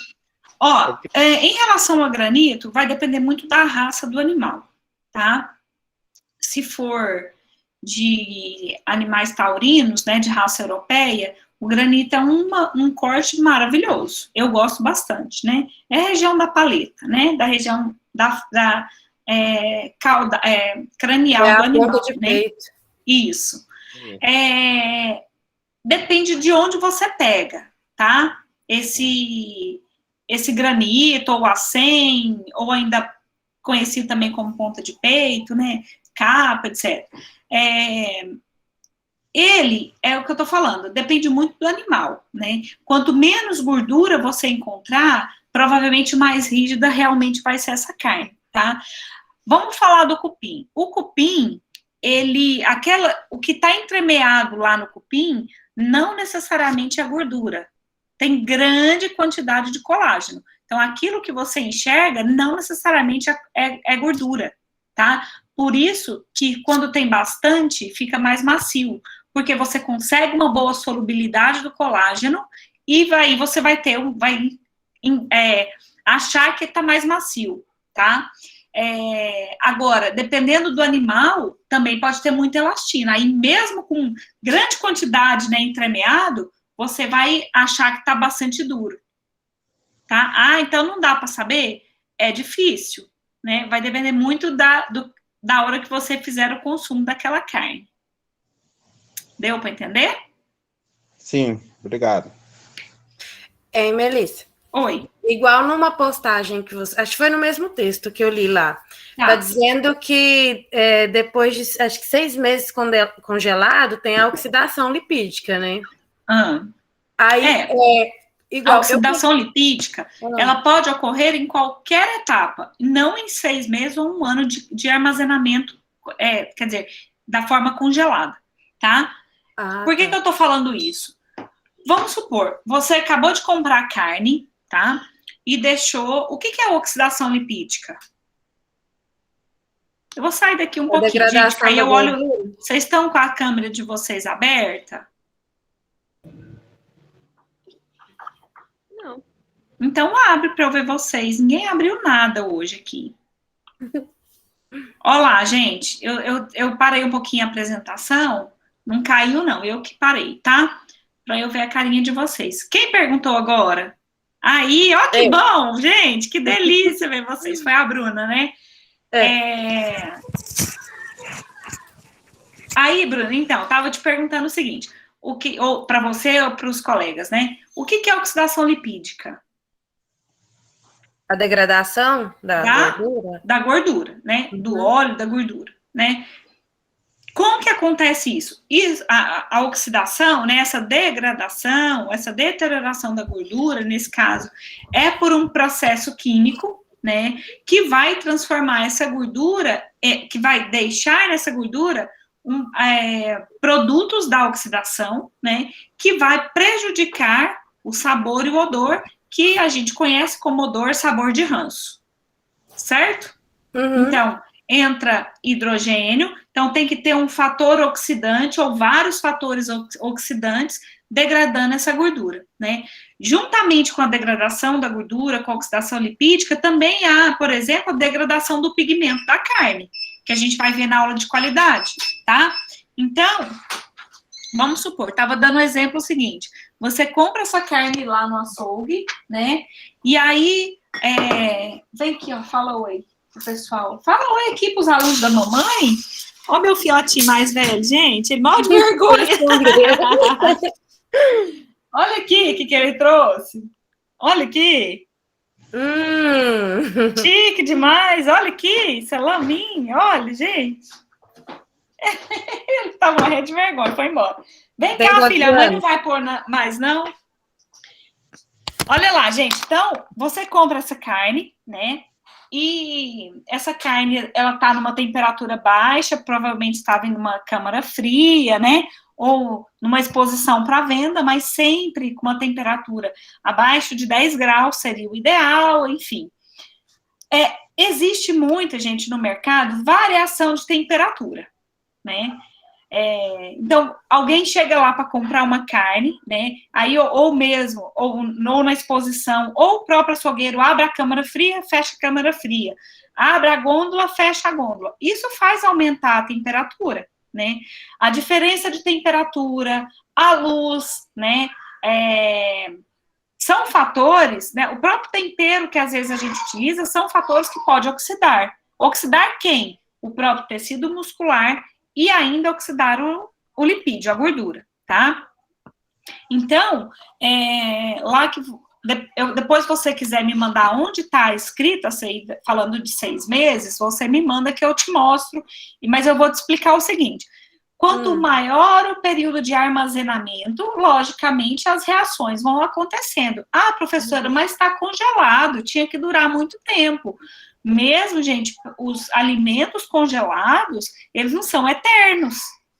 Em relação ao granito, vai depender muito da raça do animal, tá? Se for de animais taurinos, né, de raça europeia, o granito é um corte maravilhoso. Eu gosto bastante, né? É a região da paleta, né? Da região cranial do animal, ponta de né? peito. Isso. Depende de onde você pega, tá? Esse granito, ou A100, ou ainda conhecido também como ponta de peito, né? Capa, etc. Ele é o que eu tô falando, depende muito do animal, né? Quanto menos gordura você encontrar, provavelmente mais rígida realmente vai ser essa carne, tá? Vamos falar do cupim. O cupim, o que está entremeado lá no cupim, não necessariamente é gordura. Tem grande quantidade de colágeno. Então, aquilo que você enxerga não necessariamente é gordura, tá? Por isso que quando tem bastante, fica mais macio, porque você consegue uma boa solubilidade do colágeno e aí você vai achar que está mais macio, tá? Agora, dependendo do animal, também pode ter muita elastina. Aí, mesmo com grande quantidade, né, entremeado, você vai achar que está bastante duro, tá? Então não dá para saber? É difícil, né? Vai depender muito da hora que você fizer o consumo daquela carne. Deu para entender? Sim, obrigado. Melissa. Oi. Igual numa postagem que você... Acho que foi no mesmo texto que eu li lá. Tá dizendo que depois de, acho que 6 meses congelado, tem a oxidação lipídica, né? Aí, igual, a oxidação lipídica, ela pode ocorrer em qualquer etapa, não em 6 meses ou 1 ano de armazenamento, quer dizer, da forma congelada, tá? Por que eu tô falando isso? Vamos supor, você acabou de comprar carne, tá? E deixou... O que é oxidação lipídica? Eu vou sair daqui um pouquinho, gente, aí eu olho... Vocês estão com a câmera de vocês aberta? Não. Então abre para eu ver vocês. Ninguém abriu nada hoje aqui. Olá, gente. Eu parei um pouquinho a apresentação. Não caiu, não. Eu que parei, tá? Para eu ver a carinha de vocês. Quem perguntou agora? Aí, ó, que bom, gente. Que delícia ver vocês. Foi a Bruna, né? Aí, Bruna, então, tava te perguntando o seguinte. Ou para você ou para os colegas, né? O que é oxidação lipídica? A degradação da gordura? Da gordura, né? Do óleo, da gordura, né? Como que acontece isso? A oxidação, né? Essa degradação, essa deterioração da gordura, nesse caso, é por um processo químico, né? Que vai transformar essa gordura, que vai deixar nessa gordura produtos da oxidação, né? Que vai prejudicar o sabor e o odor, que a gente conhece como odor, sabor de ranço, certo? Então, entra hidrogênio, então tem que ter um fator oxidante ou vários fatores oxidantes degradando essa gordura, né? Juntamente com a degradação da gordura, com a oxidação lipídica, também há, por exemplo, a degradação do pigmento da carne, que a gente vai ver na aula de qualidade, tá? Então, vamos supor, estava dando um exemplo seguinte, você compra essa carne lá no açougue, né? E aí, vem aqui, ó, fala oi pro pessoal. Fala oi aqui pros alunos da mamãe. Ó meu fiotinho mais velho, gente, ele morre de vergonha. Olha aqui o que ele trouxe. Olha aqui. Chique demais, olha aqui, salaminho, olha, gente. Ele tá morrendo de vergonha, foi embora. Vem cá, filha, a mãe não vai pôr mais, não? Olha lá, gente, então, você compra essa carne, né? E essa carne, ela tá numa temperatura baixa, provavelmente estava em uma câmara fria, né? Ou numa exposição para venda, mas sempre com uma temperatura abaixo de 10 graus seria o ideal, enfim. Existe muita, gente, no mercado, variação de temperatura, né? Então, alguém chega lá para comprar uma carne, né? Aí, ou mesmo, ou na exposição, ou o próprio açougueiro abre a câmara fria, fecha a câmara fria. Abre a gôndola, fecha a gôndola. Isso faz aumentar a temperatura, né? A diferença de temperatura, a luz, né? São fatores, né? O próprio tempero que às vezes a gente utiliza são fatores que pode oxidar. Oxidar quem? O próprio tecido muscular e ainda oxidar o lipídio, a gordura, tá? Então, lá que depois você quiser me mandar onde está escrito, assim, falando de 6 meses, você me manda que eu te mostro, mas eu vou te explicar o seguinte: quanto maior o período de armazenamento, logicamente as reações vão acontecendo. Ah, professora, mas está congelado, tinha que durar muito tempo. Mesmo, gente, os alimentos congelados, eles não são eternos,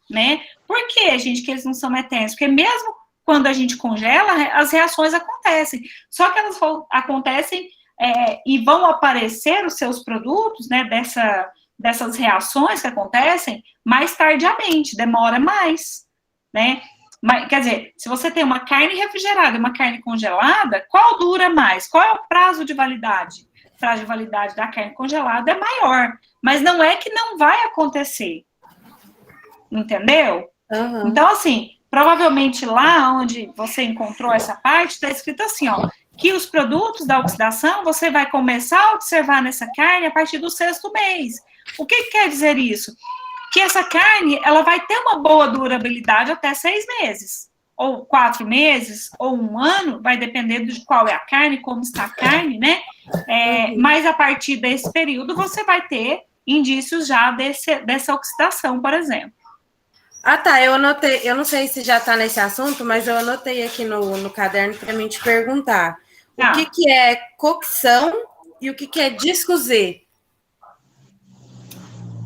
né? Por que, gente, que eles não são eternos? Porque mesmo quando a gente congela, as reações acontecem. Só que elas acontecem e vão aparecer os seus produtos, né, dessas reações que acontecem mais tardiamente, demora mais, né? Mas, quer dizer, se você tem uma carne refrigerada e uma carne congelada, qual dura mais? Qual é o prazo de validade? O prazo de validade da carne congelada é maior, mas não é que não vai acontecer, entendeu? Uhum. Então, assim, provavelmente lá onde você encontrou essa parte, está escrito assim, ó, que os produtos da oxidação você vai começar a observar nessa carne a partir do 6º mês. O que quer dizer isso? Que essa carne, ela vai ter uma boa durabilidade até 6 meses, ou 4 meses, ou 1 ano, vai depender de qual é a carne, como está a carne, né? Mas a partir desse período você vai ter indícios já dessa oxidação, por exemplo. Ah, tá, eu anotei, eu não sei se já está nesse assunto, mas eu anotei aqui no caderno para mim te perguntar. O que é cocção e o que é discozer?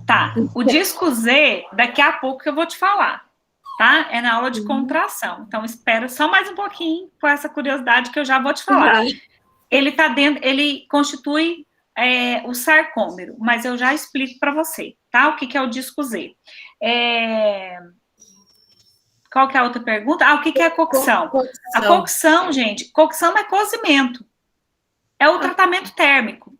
Tá, o discozer, daqui a pouco que eu vou te falar, tá? É na aula de contração, então espera só mais um pouquinho com essa curiosidade que eu já vou te falar. Ele tá dentro, ele constitui o sarcômero, mas eu já explico para você, tá? O que é o discozer. Qual que é a outra pergunta? O que é a cocção? A cocção, gente, cocção é cozimento, é o tratamento térmico.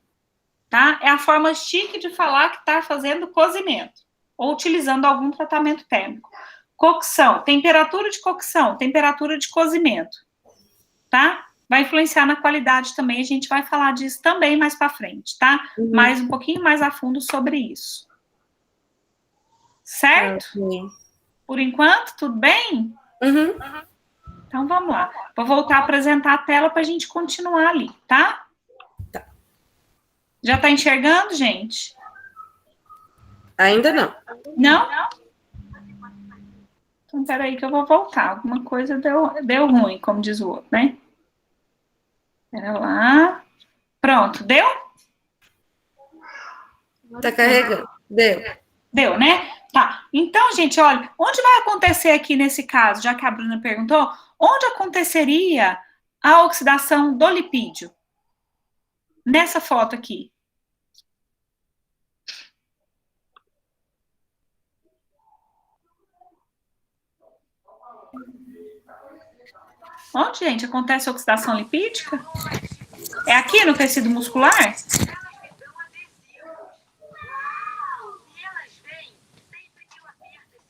Tá? É a forma chique de falar que está fazendo cozimento, ou utilizando algum tratamento térmico. Cocção, temperatura de cocção, temperatura de cozimento, tá? Vai influenciar na qualidade também, a gente vai falar disso também mais para frente, tá? Mais um pouquinho mais a fundo sobre isso. Certo? Por enquanto, tudo bem? Então, vamos lá. Vou voltar a apresentar a tela para a gente continuar ali, tá? Já está enxergando, gente? Ainda não. Não? Então, peraí que eu vou voltar. Alguma coisa deu ruim, como diz o outro, né? Pera lá. Pronto, deu? Tá carregando. Deu. Deu, né? Tá. Então, gente, olha, onde vai acontecer aqui nesse caso, já que a Bruna perguntou, onde aconteceria a oxidação do lipídio? Nessa foto aqui. Onde, gente, acontece a oxidação lipídica? É aqui no tecido muscular?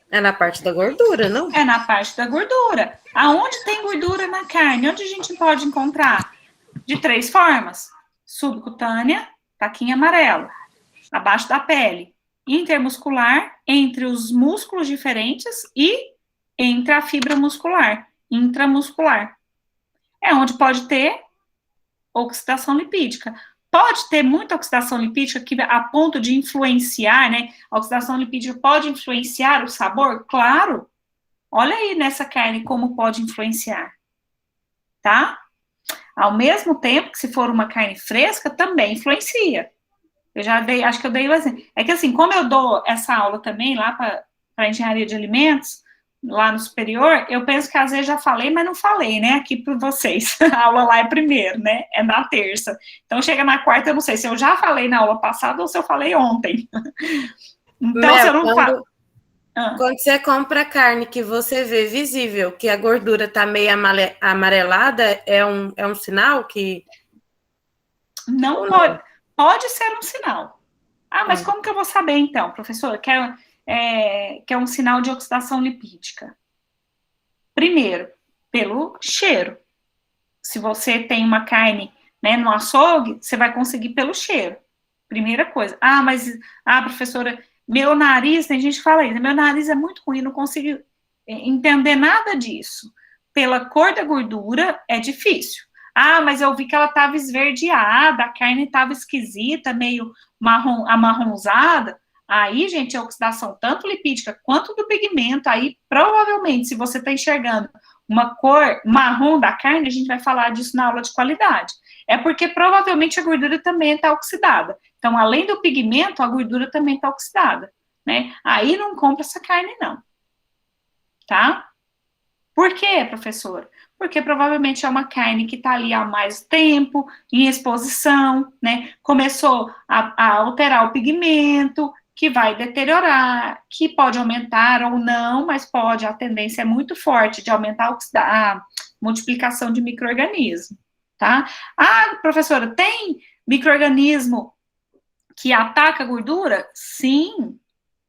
É na parte da gordura, não? É na parte da gordura. Aonde tem gordura na carne? Onde a gente pode encontrar? De 3 formas. Subcutânea, taquinho amarelo. Abaixo da pele. Intermuscular, entre os músculos diferentes e entre a fibra muscular. Intramuscular. É onde pode ter oxidação lipídica. pode ter muita oxidação lipídica que a ponto de influenciar, né? A oxidação lipídica pode influenciar o sabor? Claro. Olha aí nessa carne como pode influenciar, tá? Ao mesmo tempo que se for uma carne fresca, também influencia. Eu já dei, acho que eu dei o exemplo. É que assim, como eu dou essa aula também lá para engenharia de alimentos, lá no superior, eu penso que às vezes já falei, mas não falei, né, aqui para vocês. A aula lá é primeiro, né, é na terça. Então, chega na quarta, eu não sei se eu já falei na aula passada ou se eu falei ontem. Então, se eu não falo... Quando você compra carne que você vê visível que a gordura tá meio amarelada, é um sinal que... Não pode. Pode ser um sinal. Ah, mas como que eu vou saber, então, professora, que é um sinal de oxidação lipídica? Primeiro, pelo cheiro. Se você tem uma carne, né, no açougue, você vai conseguir pelo cheiro. Primeira coisa. Professora, meu nariz, tem gente que fala isso, meu nariz é muito ruim, não consigo entender nada disso. Pela cor da gordura, é difícil. Ah, mas eu vi que ela estava esverdeada, a carne estava esquisita, meio amarronzada. Aí, gente, a oxidação tanto lipídica quanto do pigmento, aí provavelmente, se você está enxergando uma cor marrom da carne, a gente vai falar disso na aula de qualidade. É porque provavelmente a gordura também está oxidada. Então, além do pigmento, a gordura também está oxidada, né? Aí não compra essa carne, não. Tá? Por quê, professora? Porque provavelmente é uma carne que está ali há mais tempo, em exposição, né? Começou a alterar o pigmento, que vai deteriorar, que pode aumentar ou não, mas pode, a tendência é muito forte de aumentar a multiplicação de micro-organismo, tá? Ah, professora, tem micro-organismo que ataca a gordura? Sim,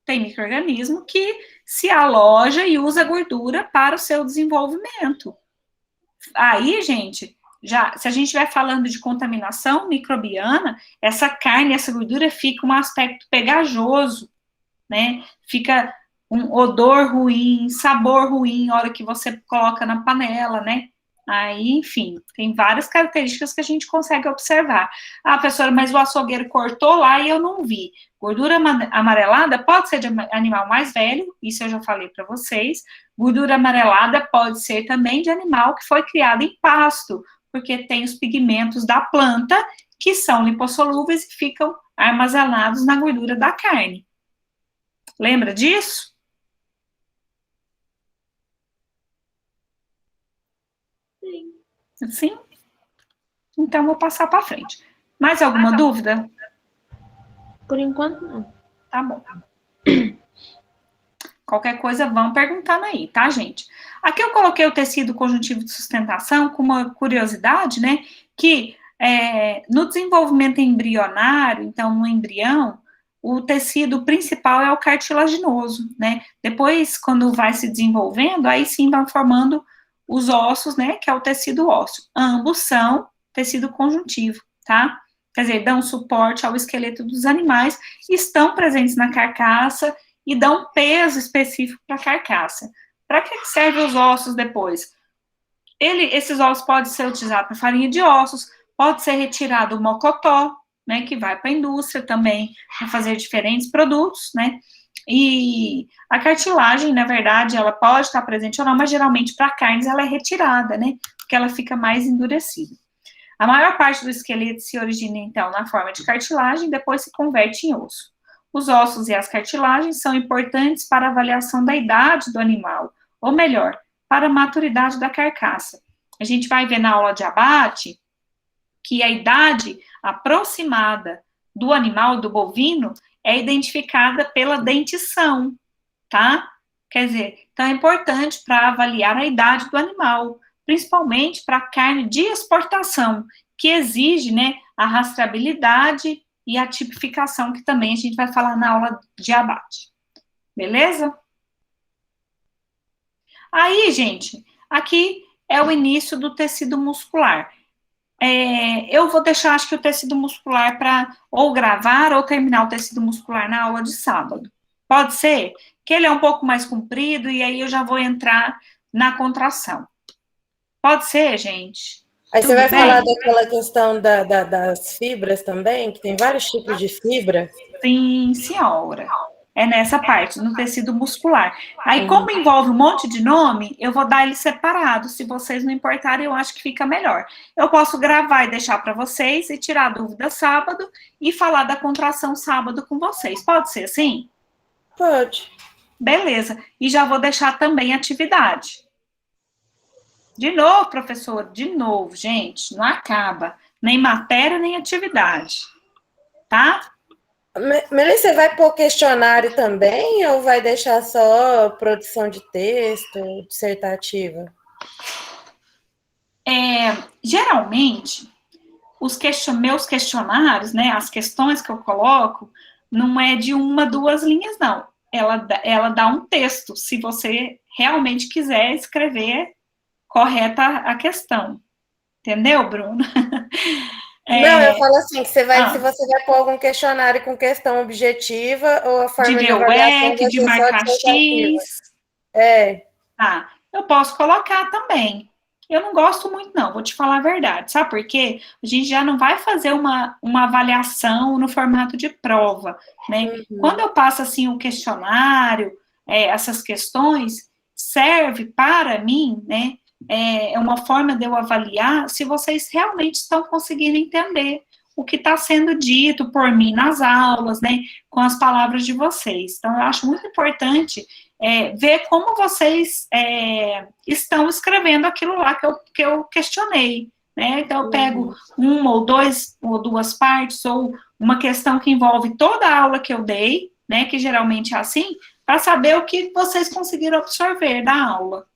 tem micro-organismo que se aloja e usa a gordura para o seu desenvolvimento. Aí, gente, se a gente estiver falando de contaminação microbiana, essa carne, essa gordura fica um aspecto pegajoso, né? Fica um odor ruim, sabor ruim, na hora que você coloca na panela, né? Aí, enfim, tem várias características que a gente consegue observar. Ah, professora, mas o açougueiro cortou lá e eu não vi. Gordura amarelada pode ser de animal mais velho, isso eu já falei para vocês. Gordura amarelada pode ser também de animal que foi criado em pasto, porque tem os pigmentos da planta que são lipossolúveis e ficam armazenados na gordura da carne. Lembra disso? Sim? Então, vou passar para frente. Mais alguma dúvida? Por enquanto, não. Tá bom. Qualquer coisa, vão perguntando aí, tá, gente? Aqui eu coloquei o tecido conjuntivo de sustentação com uma curiosidade, né? Que no desenvolvimento embrionário, então, no embrião, o tecido principal é o cartilaginoso, né? Depois, quando vai se desenvolvendo, aí sim vão formando os ossos, né, que é o tecido ósseo. Ambos são tecido conjuntivo, tá? Quer dizer, dão suporte ao esqueleto dos animais, estão presentes na carcaça e dão peso específico para a carcaça. Para que servem os ossos depois? Esses ossos podem ser utilizados para farinha de ossos, pode ser retirado o mocotó, né, que vai para a indústria também, para fazer diferentes produtos, né? E a cartilagem, na verdade, ela pode estar presente ou não, mas geralmente para carnes ela é retirada, né? Porque ela fica mais endurecida. A maior parte do esqueleto se origina, então, na forma de cartilagem e depois se converte em osso. Os ossos e as cartilagens são importantes para a avaliação da idade do animal, ou melhor, para a maturidade da carcaça. A gente vai ver na aula de abate que a idade aproximada do animal, do bovino, é identificada pela dentição, tá? Quer dizer, então é importante para avaliar a idade do animal, principalmente para carne de exportação, que exige, né, a rastreabilidade e a tipificação, que também a gente vai falar na aula de abate. Beleza? Aí, gente, aqui é o início do tecido muscular. Eu vou deixar, acho que o tecido muscular para ou gravar ou terminar o tecido muscular na aula de sábado. Pode ser? Que ele é um pouco mais comprido e aí eu já vou entrar na contração. Pode ser, gente? Aí Tudo você vai bem? falar daquela questão das fibras também, que tem vários tipos de fibra? Sim, senhora. É nessa parte, no tecido muscular. Aí, como envolve um monte de nome, eu vou dar eles separados. Se vocês não importarem, eu acho que fica melhor. Eu posso gravar e deixar para vocês e tirar dúvida sábado e falar da contração sábado com vocês. Pode ser assim? Pode. Beleza. E já vou deixar também atividade. De novo, professor, de novo, gente, não acaba. Nem matéria, nem atividade. Tá? Melissa, você vai pôr questionário também ou vai deixar só produção de texto, dissertativa? Geralmente, meus questionários, né, as questões que eu coloco, não é de 1, 2 linhas, não. Ela dá um texto, se você realmente quiser escrever correta a questão. Entendeu, Bruno? Não, eu falo assim, que se você vai pôr algum questionário com questão objetiva ou a forma de avaliação vai de ser só marcar dissertativa. X. É. Tá, eu posso colocar também. Eu não gosto muito, não, vou te falar a verdade. Sabe por quê? A gente já não vai fazer uma avaliação no formato de prova, né? Quando eu passo, assim, o questionário, essas questões, serve para mim, né? É uma forma de eu avaliar se vocês realmente estão conseguindo entender o que está sendo dito por mim nas aulas, né? Com as palavras de vocês. Então, eu acho muito importante ver como vocês estão escrevendo aquilo lá que eu questionei, né? Então, eu pego uma ou duas partes, ou uma questão que envolve toda a aula que eu dei, né? Que geralmente é assim, para saber o que vocês conseguiram absorver da aula.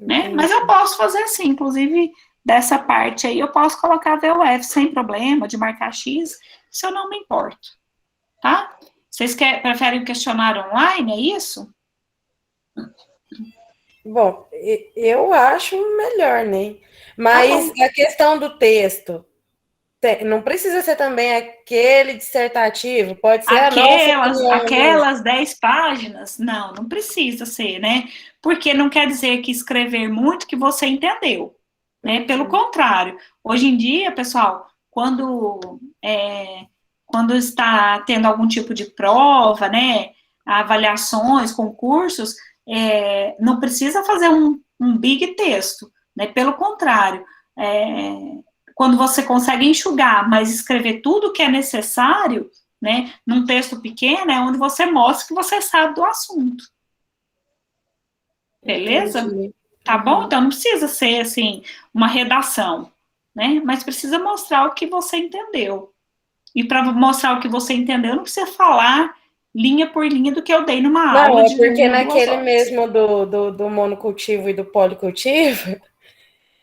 Né? Mas eu posso fazer assim, inclusive, dessa parte aí, eu posso colocar VUF sem problema, de marcar X, se eu não me importo, tá? Vocês preferem questionário online, é isso? Bom, eu acho melhor, né? Mas a questão do texto, não precisa ser também aquele dissertativo, pode ser aquelas 10 páginas, não precisa ser, né? Porque não quer dizer que escrever muito que você entendeu, né? Pelo contrário, hoje em dia, pessoal, quando está tendo algum tipo de prova, né? Avaliações, concursos, não precisa fazer um big texto, né? Pelo contrário, quando você consegue enxugar, mas escrever tudo o que é necessário, né, num texto pequeno, é onde você mostra que você sabe do assunto. Beleza? Entendi. Tá bom? Então, não precisa ser, assim, uma redação, né, mas precisa mostrar o que você entendeu. E para mostrar o que você entendeu, não precisa falar linha por linha do que eu dei numa aula de 1, 2 horas. Porque naquele mesmo do monocultivo e do policultivo,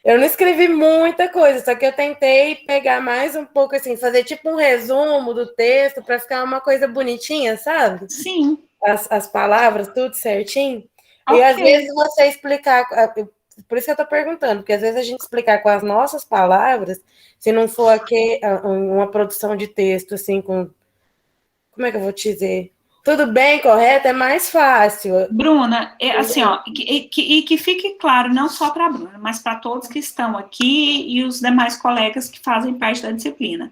eu não escrevi muita coisa, só que eu tentei pegar mais um pouco, assim, fazer tipo um resumo do texto para ficar uma coisa bonitinha, sabe? Sim. As palavras, tudo certinho. Okay. E às vezes você explicar, por isso que eu tô perguntando, porque às vezes a gente explicar com as nossas palavras, se não for aqui uma produção de texto, assim, com... Como é que eu vou te dizer? Tudo bem, correto, é mais fácil. Bruna, assim, ó, que fique claro, não só para a Bruna, mas para todos que estão aqui e os demais colegas que fazem parte da disciplina.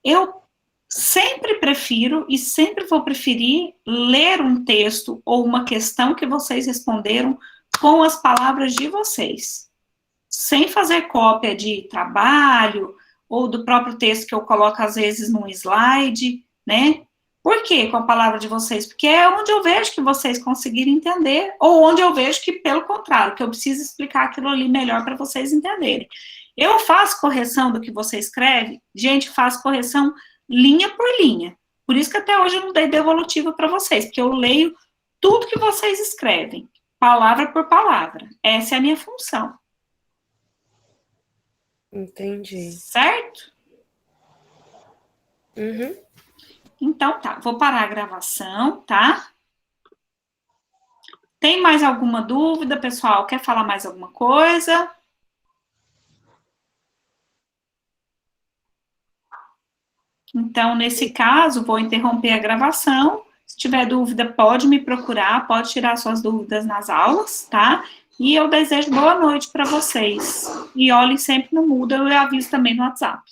Eu sempre prefiro e sempre vou preferir ler um texto ou uma questão que vocês responderam com as palavras de vocês, sem fazer cópia de trabalho ou do próprio texto que eu coloco às vezes num slide, né? Por quê com a palavra de vocês? Porque é onde eu vejo que vocês conseguiram entender, ou onde eu vejo que, pelo contrário, que eu preciso explicar aquilo ali melhor para vocês entenderem. Eu faço correção do que você escreve, gente, faço correção linha por linha. Por isso que até hoje eu não dei devolutiva para vocês, porque eu leio tudo que vocês escrevem, palavra por palavra. Essa é a minha função. Entendi. Certo? Uhum. Então, tá, vou parar a gravação, tá? Tem mais alguma dúvida, pessoal? Quer falar mais alguma coisa? Então, nesse caso, vou interromper a gravação. Se tiver dúvida, pode me procurar, pode tirar suas dúvidas nas aulas, tá? E eu desejo boa noite para vocês. E olhem sempre no mudo, eu aviso também no WhatsApp.